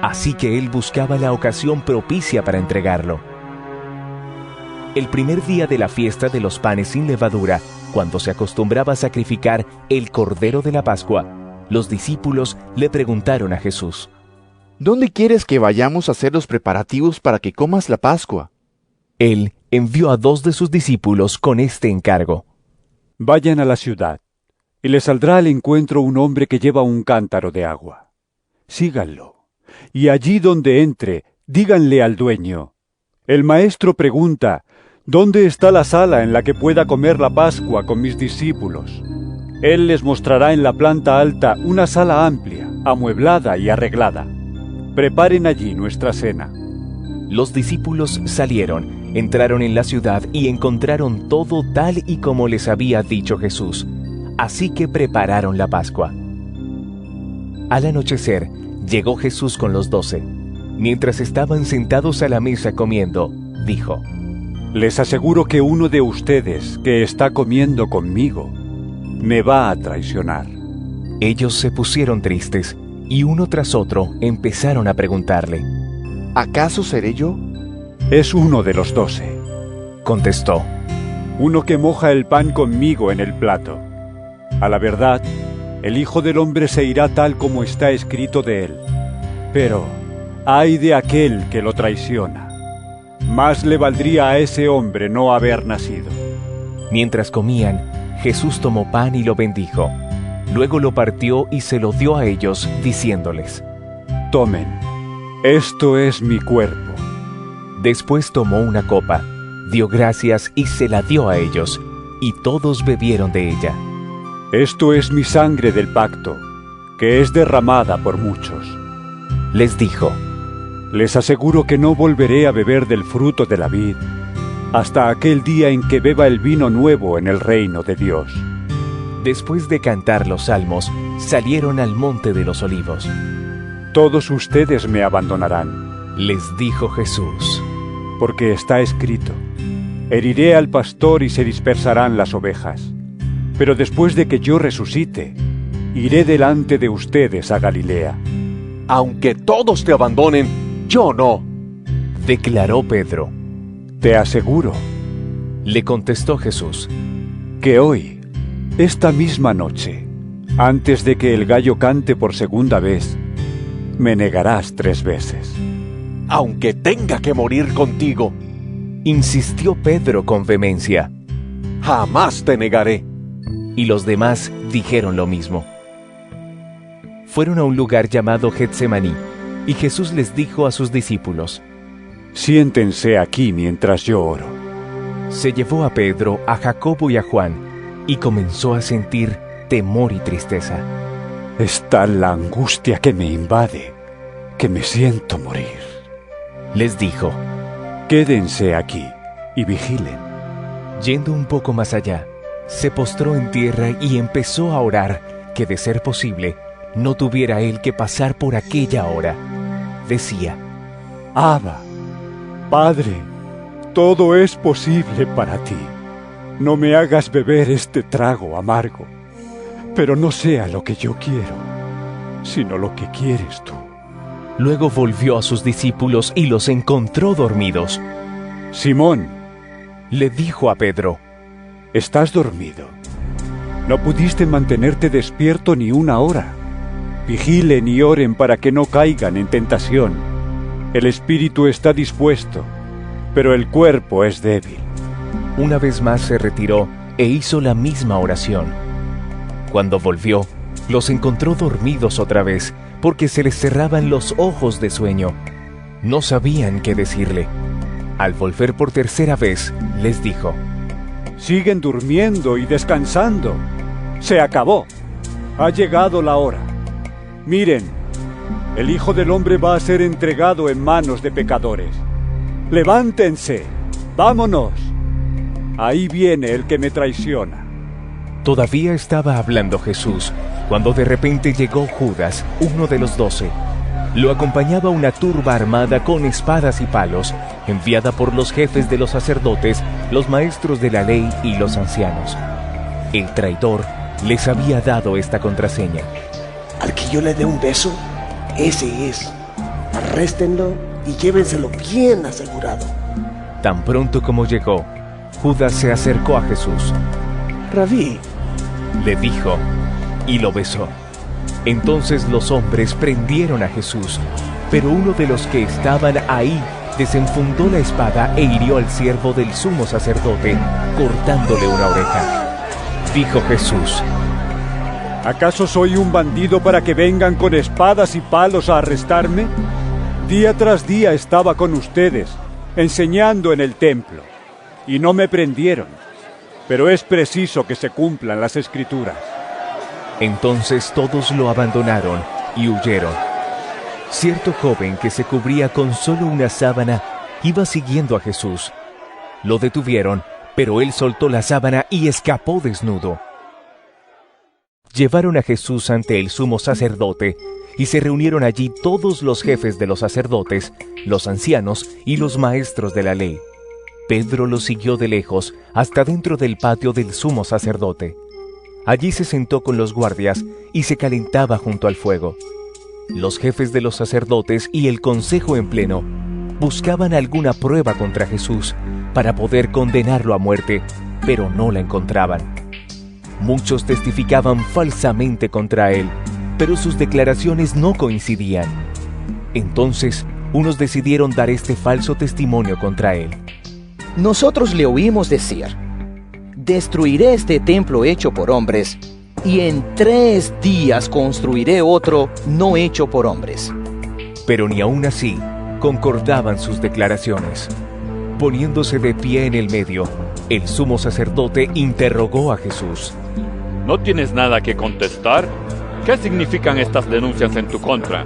Así que él buscaba la ocasión propicia para entregarlo. El primer día de la fiesta de los panes sin levadura, cuando se acostumbraba a sacrificar el cordero de la Pascua, los discípulos le preguntaron a Jesús: ¿Dónde quieres que vayamos a hacer los preparativos para que comas la Pascua? Él envió a 2 de sus discípulos con este encargo: Vayan a la ciudad, y les saldrá al encuentro un hombre que lleva un cántaro de agua. Síganlo, y allí donde entre, díganle al dueño: el maestro pregunta, ¿dónde está la sala en la que pueda comer la Pascua con mis discípulos? Él les mostrará en la planta alta una sala amplia, amueblada y arreglada. Preparen allí nuestra cena. Los discípulos salieron, entraron en la ciudad y encontraron todo tal y como les había dicho Jesús. Así que prepararon la Pascua. Al anochecer, llegó Jesús con los 12. Mientras estaban sentados a la mesa comiendo, dijo: Les aseguro que uno de ustedes que está comiendo conmigo me va a traicionar. Ellos se pusieron tristes y uno tras otro empezaron a preguntarle: ¿Acaso seré yo? Es uno de los 12, contestó. Uno que moja el pan conmigo en el plato. A la verdad, el Hijo del Hombre se irá tal como está escrito de él. Pero ay de aquel que lo traiciona. Más le valdría a ese hombre no haber nacido. Mientras comían, Jesús tomó pan y lo bendijo. Luego lo partió y se lo dio a ellos, diciéndoles: Tomen, esto es mi cuerpo. Después tomó una copa, dio gracias y se la dio a ellos, y todos bebieron de ella. Esto es mi sangre del pacto, que es derramada por muchos. Les dijo: Les aseguro que no volveré a beber del fruto de la vid, hasta aquel día en que beba el vino nuevo en el reino de Dios. Después de cantar los salmos, salieron al monte de los olivos. Todos ustedes me abandonarán, les dijo Jesús, porque está escrito: heriré al pastor y se dispersarán las ovejas. Pero después de que yo resucite, iré delante de ustedes a Galilea. Aunque todos te abandonen, yo no, declaró Pedro. Te aseguro, le contestó Jesús, que hoy, esta misma noche, antes de que el gallo cante por segunda vez, me negarás 3 veces. Aunque tenga que morir contigo, insistió Pedro con vehemencia, jamás te negaré. Y los demás dijeron lo mismo. Fueron a un lugar llamado Getsemaní, y Jesús les dijo a sus discípulos: Siéntense aquí mientras yo oro. Se llevó a Pedro, a Jacobo y a Juan, y comenzó a sentir temor y tristeza. Es tal la angustia que me invade, que me siento morir. Les dijo: Quédense aquí y vigilen. Yendo un poco más allá, se postró en tierra y empezó a orar que, de ser posible, no tuviera él que pasar por aquella hora. Decía: Abba, Padre, todo es posible para ti. No me hagas beber este trago amargo, pero no sea lo que yo quiero, sino lo que quieres tú. Luego volvió a sus discípulos y los encontró dormidos. Simón, le dijo a Pedro: ¿estás dormido? ¿No pudiste mantenerte despierto ni 1 hora? Vigilen y oren para que no caigan en tentación. El espíritu está dispuesto, pero el cuerpo es débil. Una vez más se retiró e hizo la misma oración. Cuando volvió, los encontró dormidos otra vez, porque se les cerraban los ojos de sueño. No sabían qué decirle. Al volver por 3ª vez, les dijo: Siguen durmiendo y descansando. Se acabó. Ha llegado la hora. Miren, el Hijo del Hombre va a ser entregado en manos de pecadores. Levántense, vámonos. Ahí viene el que me traiciona. Todavía estaba hablando Jesús, cuando de repente llegó Judas, uno de los 12. Lo acompañaba una turba armada con espadas y palos, enviada por los jefes de los sacerdotes, los maestros de la ley y los ancianos. El traidor les había dado esta contraseña: al que yo le dé un beso, ese es. Arréstenlo y llévenselo bien asegurado. Tan pronto como llegó, Judas se acercó a Jesús. Rabí, le dijo, y lo besó. Entonces los hombres prendieron a Jesús, pero uno de los que estaban ahí desenfundó la espada e hirió al siervo del sumo sacerdote, cortándole una oreja. Dijo Jesús: ¿acaso soy un bandido para que vengan con espadas y palos a arrestarme? Día tras día estaba con ustedes, enseñando en el templo, y no me prendieron. Pero es preciso que se cumplan las Escrituras. Entonces todos lo abandonaron y huyeron. Cierto joven que se cubría con solo una sábana iba siguiendo a Jesús. Lo detuvieron, pero él soltó la sábana y escapó desnudo. Llevaron a Jesús ante el sumo sacerdote y se reunieron allí todos los jefes de los sacerdotes, los ancianos y los maestros de la ley. Pedro lo siguió de lejos hasta dentro del patio del sumo sacerdote. Allí se sentó con los guardias y se calentaba junto al fuego. Los jefes de los sacerdotes y el consejo en pleno buscaban alguna prueba contra Jesús para poder condenarlo a muerte, pero no la encontraban. Muchos testificaban falsamente contra él, pero sus declaraciones no coincidían. Entonces, unos decidieron dar este falso testimonio contra él. Nosotros le oímos decir: destruiré este templo hecho por hombres, y en 3 días construiré otro no hecho por hombres. Pero ni aun así concordaban sus declaraciones. Poniéndose de pie en el medio, el sumo sacerdote interrogó a Jesús. ¿No tienes nada que contestar? ¿Qué significan estas denuncias en tu contra?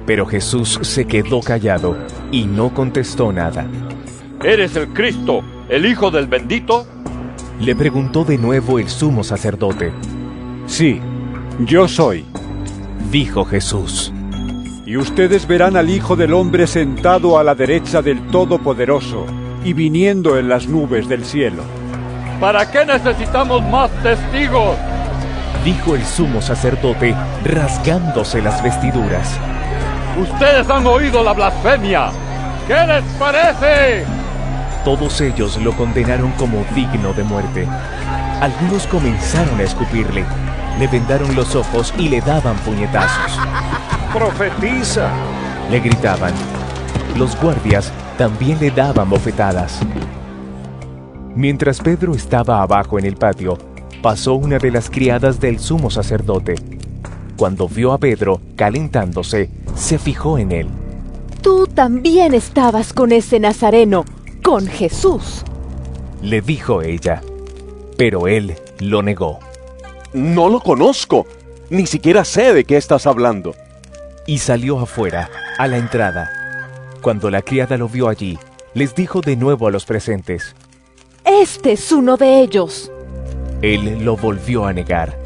Pero Jesús se quedó callado y no contestó nada. ¿Eres el Cristo, el Hijo del Bendito? Le preguntó de nuevo el sumo sacerdote. Sí, yo soy, dijo Jesús. Y ustedes verán al Hijo del Hombre sentado a la derecha del Todopoderoso y viniendo en las nubes del cielo. ¿Para qué necesitamos más testigos?, dijo el sumo sacerdote, rasgándose las vestiduras. ¡Ustedes han oído la blasfemia! ¿Qué les parece? Todos ellos lo condenaron como digno de muerte. Algunos comenzaron a escupirle, le vendaron los ojos y le daban puñetazos. ¡Profetiza!, le gritaban. Los guardias también le daban bofetadas. Mientras Pedro estaba abajo en el patio, pasó una de las criadas del sumo sacerdote. Cuando vio a Pedro calentándose, se fijó en él. Tú también estabas con ese nazareno, con Jesús, le dijo ella, pero él lo negó. No lo conozco, ni siquiera sé de qué estás hablando. Y salió afuera, a la entrada. Cuando la criada lo vio allí, les dijo de nuevo a los presentes: este es uno de ellos. Él lo volvió a negar.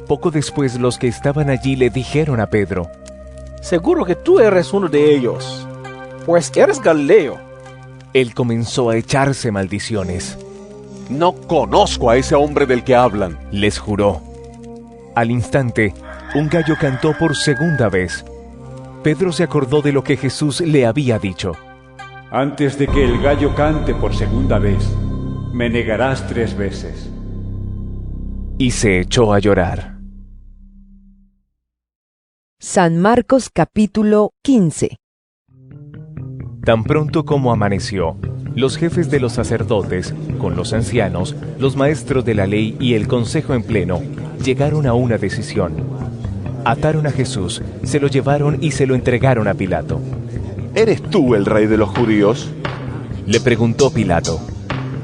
Poco después los que estaban allí le dijeron a Pedro: seguro que tú eres uno de ellos, pues eres Galileo. Él comenzó a echarse maldiciones. No conozco a ese hombre del que hablan, les juró. Al instante, un gallo cantó por segunda vez. Pedro se acordó de lo que Jesús le había dicho. Antes de que el gallo cante por segunda vez, me negarás 3 veces. Y se echó a llorar. San Marcos capítulo 15. Tan pronto como amaneció, los jefes de los sacerdotes, con los ancianos, los maestros de la ley y el consejo en pleno, llegaron a una decisión. Ataron a Jesús, se lo llevaron y se lo entregaron a Pilato. ¿Eres tú el rey de los judíos?, le preguntó Pilato.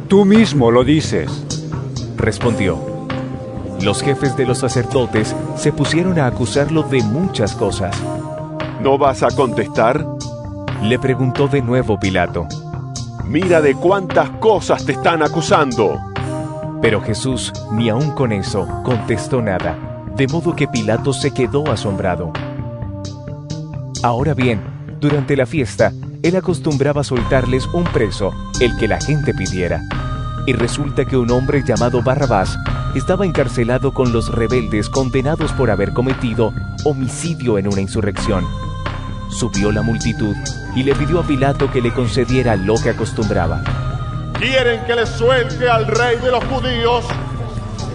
Tú mismo lo dices, respondió. Los jefes de los sacerdotes se pusieron a acusarlo de muchas cosas. ¿No vas a contestar?, le preguntó de nuevo Pilato. Mira de cuántas cosas te están acusando. Pero Jesús, ni aun con eso, contestó nada, de modo que Pilato se quedó asombrado. Ahora bien, durante la fiesta, él acostumbraba soltarles un preso, el que la gente pidiera. Y resulta que un hombre llamado Barrabás estaba encarcelado con los rebeldes condenados por haber cometido homicidio en una insurrección. Subió la multitud y le pidió a Pilato que le concediera lo que acostumbraba. ¿Quieren que les suelte al rey de los judíos?,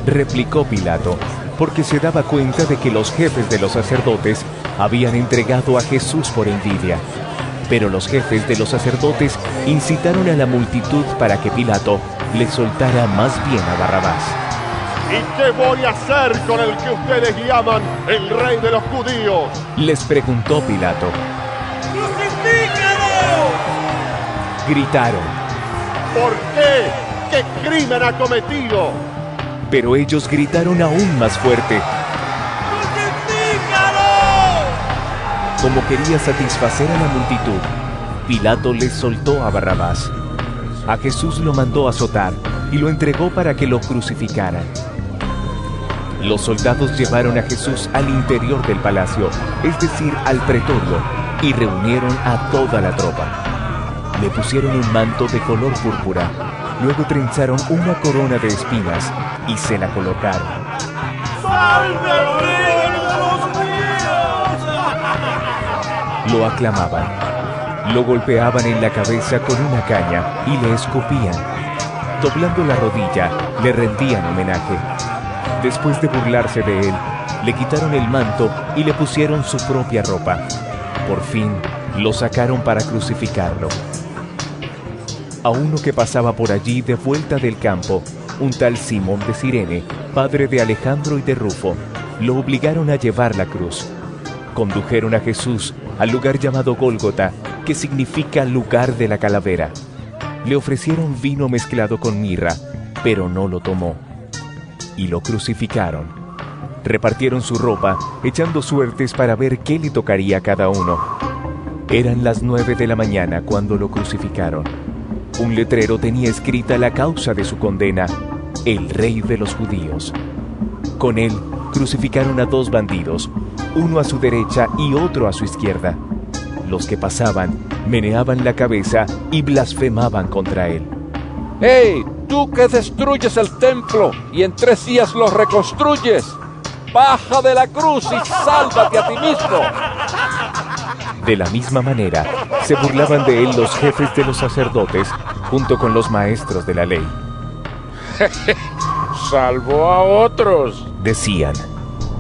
replicó Pilato, porque se daba cuenta de que los jefes de los sacerdotes habían entregado a Jesús por envidia. Pero los jefes de los sacerdotes incitaron a la multitud para que Pilato le soltara más bien a Barrabás. ¿Y qué voy a hacer con el que ustedes llaman el rey de los judíos?, les preguntó Pilato. ¡Crucifícalo!, gritaron. ¿Por qué? ¿Qué crimen ha cometido? Pero ellos gritaron aún más fuerte. ¡Crucifícalo! Como quería satisfacer a la multitud, Pilato les soltó a Barrabás. A Jesús lo mandó azotar y lo entregó para que lo crucificaran. Los soldados llevaron a Jesús al interior del palacio, es decir, al pretorio, y reunieron a toda la tropa. Le pusieron un manto de color púrpura, luego trenzaron una corona de espinas y se la colocaron. ¡Salve el rey de los judíos! Lo aclamaban, lo golpeaban en la cabeza con una caña y le escupían. Doblando la rodilla, le rendían homenaje. Después de burlarse de él, le quitaron el manto y le pusieron su propia ropa. Por fin, lo sacaron para crucificarlo. a uno que pasaba por allí de vuelta del campo, un tal Simón de Cirene, padre de Alejandro y de Rufo, lo obligaron a llevar la cruz. Condujeron a Jesús al lugar llamado Gólgota, que significa lugar de la calavera. Le ofrecieron vino mezclado con mirra, pero no lo tomó. Y lo crucificaron. Repartieron su ropa, echando suertes para ver qué le tocaría a cada uno. Eran las 9 de la mañana cuando lo crucificaron. Un letrero tenía escrita la causa de su condena: el Rey de los Judíos. Con él crucificaron a 2 bandidos, uno a su derecha y otro a su izquierda. Los que pasaban meneaban la cabeza y blasfemaban contra él. ¡Hey! ¡Tú que destruyes el templo y en 3 días lo reconstruyes! ¡Baja de la cruz y sálvate a ti mismo! De la misma manera, se burlaban de él los jefes de los sacerdotes junto con los maestros de la ley. Salvó a otros, decían,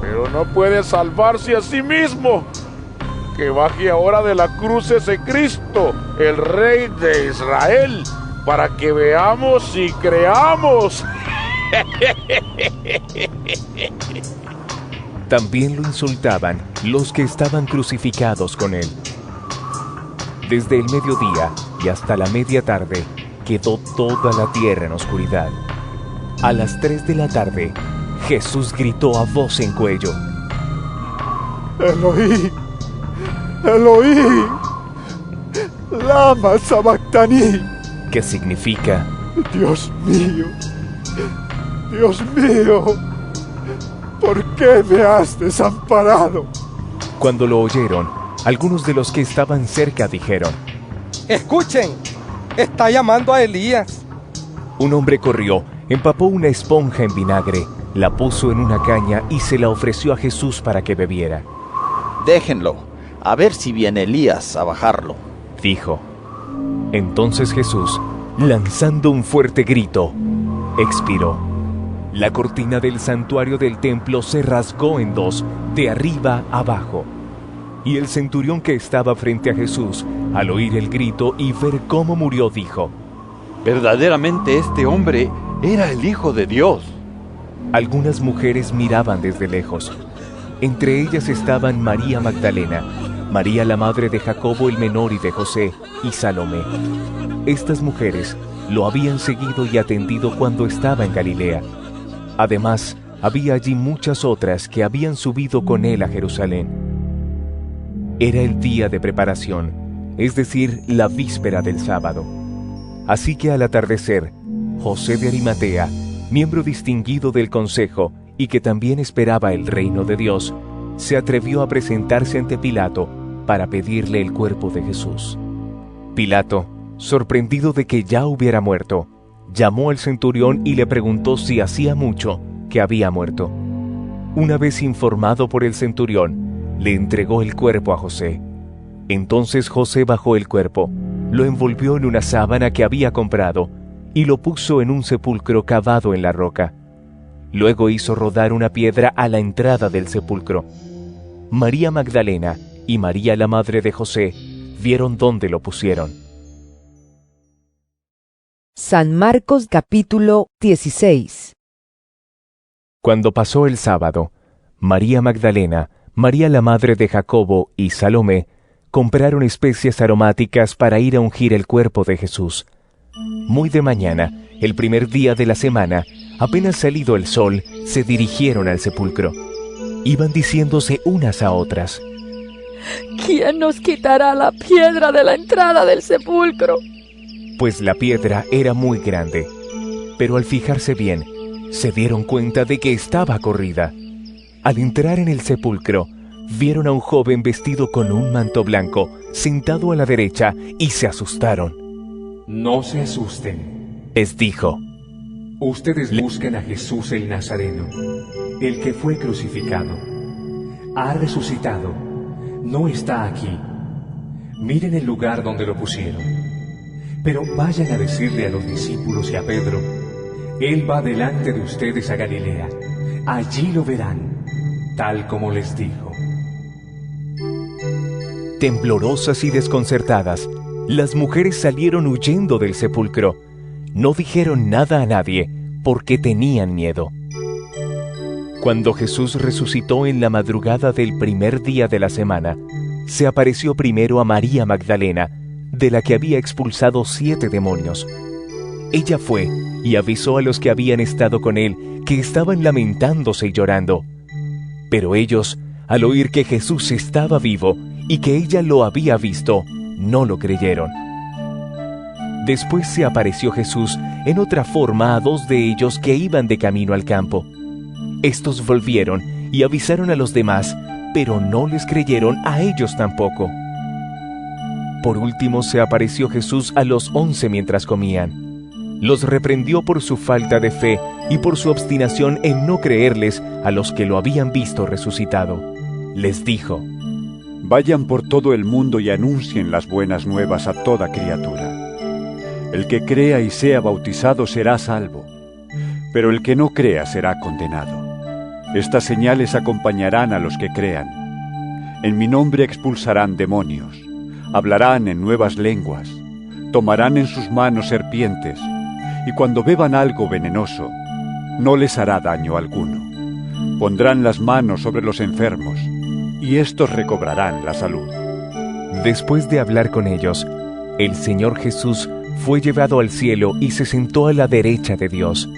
pero no puede salvarse a sí mismo. Que baje ahora de la cruz ese Cristo, el Rey de Israel, para que veamos y creamos. También lo insultaban los que estaban crucificados con él. Desde el mediodía y hasta la media tarde quedó toda la tierra en oscuridad. A las 3 de la tarde, Jesús gritó a voz en cuello: Eloí, Eloí, lama sabactani, que significa: Dios mío, ¿por qué me has desamparado? Cuando lo oyeron, algunos de los que estaban cerca dijeron: Escuchen, está llamando a Elías. Un hombre corrió, empapó una esponja en vinagre, la puso en una caña y se la ofreció a Jesús para que bebiera. Déjenlo, a ver si viene Elías a bajarlo, dijo. Entonces Jesús, lanzando un fuerte grito, expiró. La cortina del santuario del templo se rasgó en 2, de arriba abajo. Y el centurión que estaba frente a Jesús, al oír el grito y ver cómo murió, dijo: verdaderamente este hombre era el Hijo de Dios. Algunas mujeres miraban desde lejos. Entre ellas estaban María Magdalena, María la madre de Jacobo el menor y de José, y Salomé. Estas mujeres lo habían seguido y atendido cuando estaba en Galilea. Además, había allí muchas otras que habían subido con él a Jerusalén. Era el día de preparación, es decir, la víspera del sábado. Así que al atardecer, José de Arimatea, miembro distinguido del consejo y que también esperaba el reino de Dios, se atrevió a presentarse ante Pilato para pedirle el cuerpo de Jesús. Pilato, sorprendido de que ya hubiera muerto, llamó al centurión y le preguntó si hacía mucho que había muerto. Una vez informado por el centurión, le entregó el cuerpo a José. Entonces José bajó el cuerpo, lo envolvió en una sábana que había comprado y lo puso en un sepulcro cavado en la roca. Luego hizo rodar una piedra a la entrada del sepulcro. María Magdalena y María la madre de José vieron dónde lo pusieron. San Marcos capítulo 16. Cuando pasó el sábado, María Magdalena, María la madre de Jacobo y Salomé compraron especias aromáticas para ir a ungir el cuerpo de Jesús. Muy de mañana, el primer día de la semana, apenas salido el sol, se dirigieron al sepulcro. Iban diciéndose unas a otras: ¿Quién nos quitará la piedra de la entrada del sepulcro? Pues la piedra era muy grande. Pero al fijarse bien, se dieron cuenta de que estaba corrida. Al entrar en el sepulcro, vieron a un joven vestido con un manto blanco, sentado a la derecha, y se asustaron. No se asusten, les dijo. Ustedes buscan a Jesús el Nazareno, el que fue crucificado. Ha resucitado, no está aquí. Miren el lugar donde lo pusieron. Pero vayan a decirle a los discípulos y a Pedro: Él va delante de ustedes a Galilea. Allí lo verán, tal como les dijo. Temblorosas y desconcertadas, Las mujeres salieron huyendo del sepulcro. No dijeron nada a nadie porque tenían miedo. Cuando Jesús resucitó en la madrugada del primer día de la semana, se apareció primero a María Magdalena, de la que había expulsado 7 demonios. Ella fue y avisó a los que habían estado con él que estaban lamentándose y llorando. Pero ellos, al oír que Jesús estaba vivo y que ella lo había visto, no lo creyeron. Después se apareció Jesús en otra forma a 2 de ellos que iban de camino al campo. Estos volvieron y avisaron a los demás, pero no les creyeron a ellos tampoco. Por último se apareció Jesús a los 11 mientras comían. Los reprendió por su falta de fe y por su obstinación en no creerles a los que lo habían visto resucitado. Les dijo: Vayan por todo el mundo y anuncien las buenas nuevas a toda criatura. El que crea y sea bautizado será salvo, pero el que no crea será condenado. Estas señales acompañarán a los que crean. En mi nombre expulsarán demonios, hablarán en nuevas lenguas, tomarán en sus manos serpientes, y cuando beban algo venenoso, no les hará daño alguno. Pondrán las manos sobre los enfermos, y éstos recobrarán la salud. Después de hablar con ellos, el Señor Jesús fue llevado al cielo y se sentó a la derecha de Dios.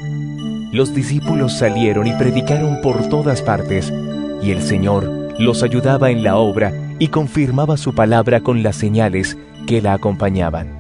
Los discípulos salieron y predicaron por todas partes, y el Señor los ayudaba en la obra y confirmaba su palabra con las señales que la acompañaban.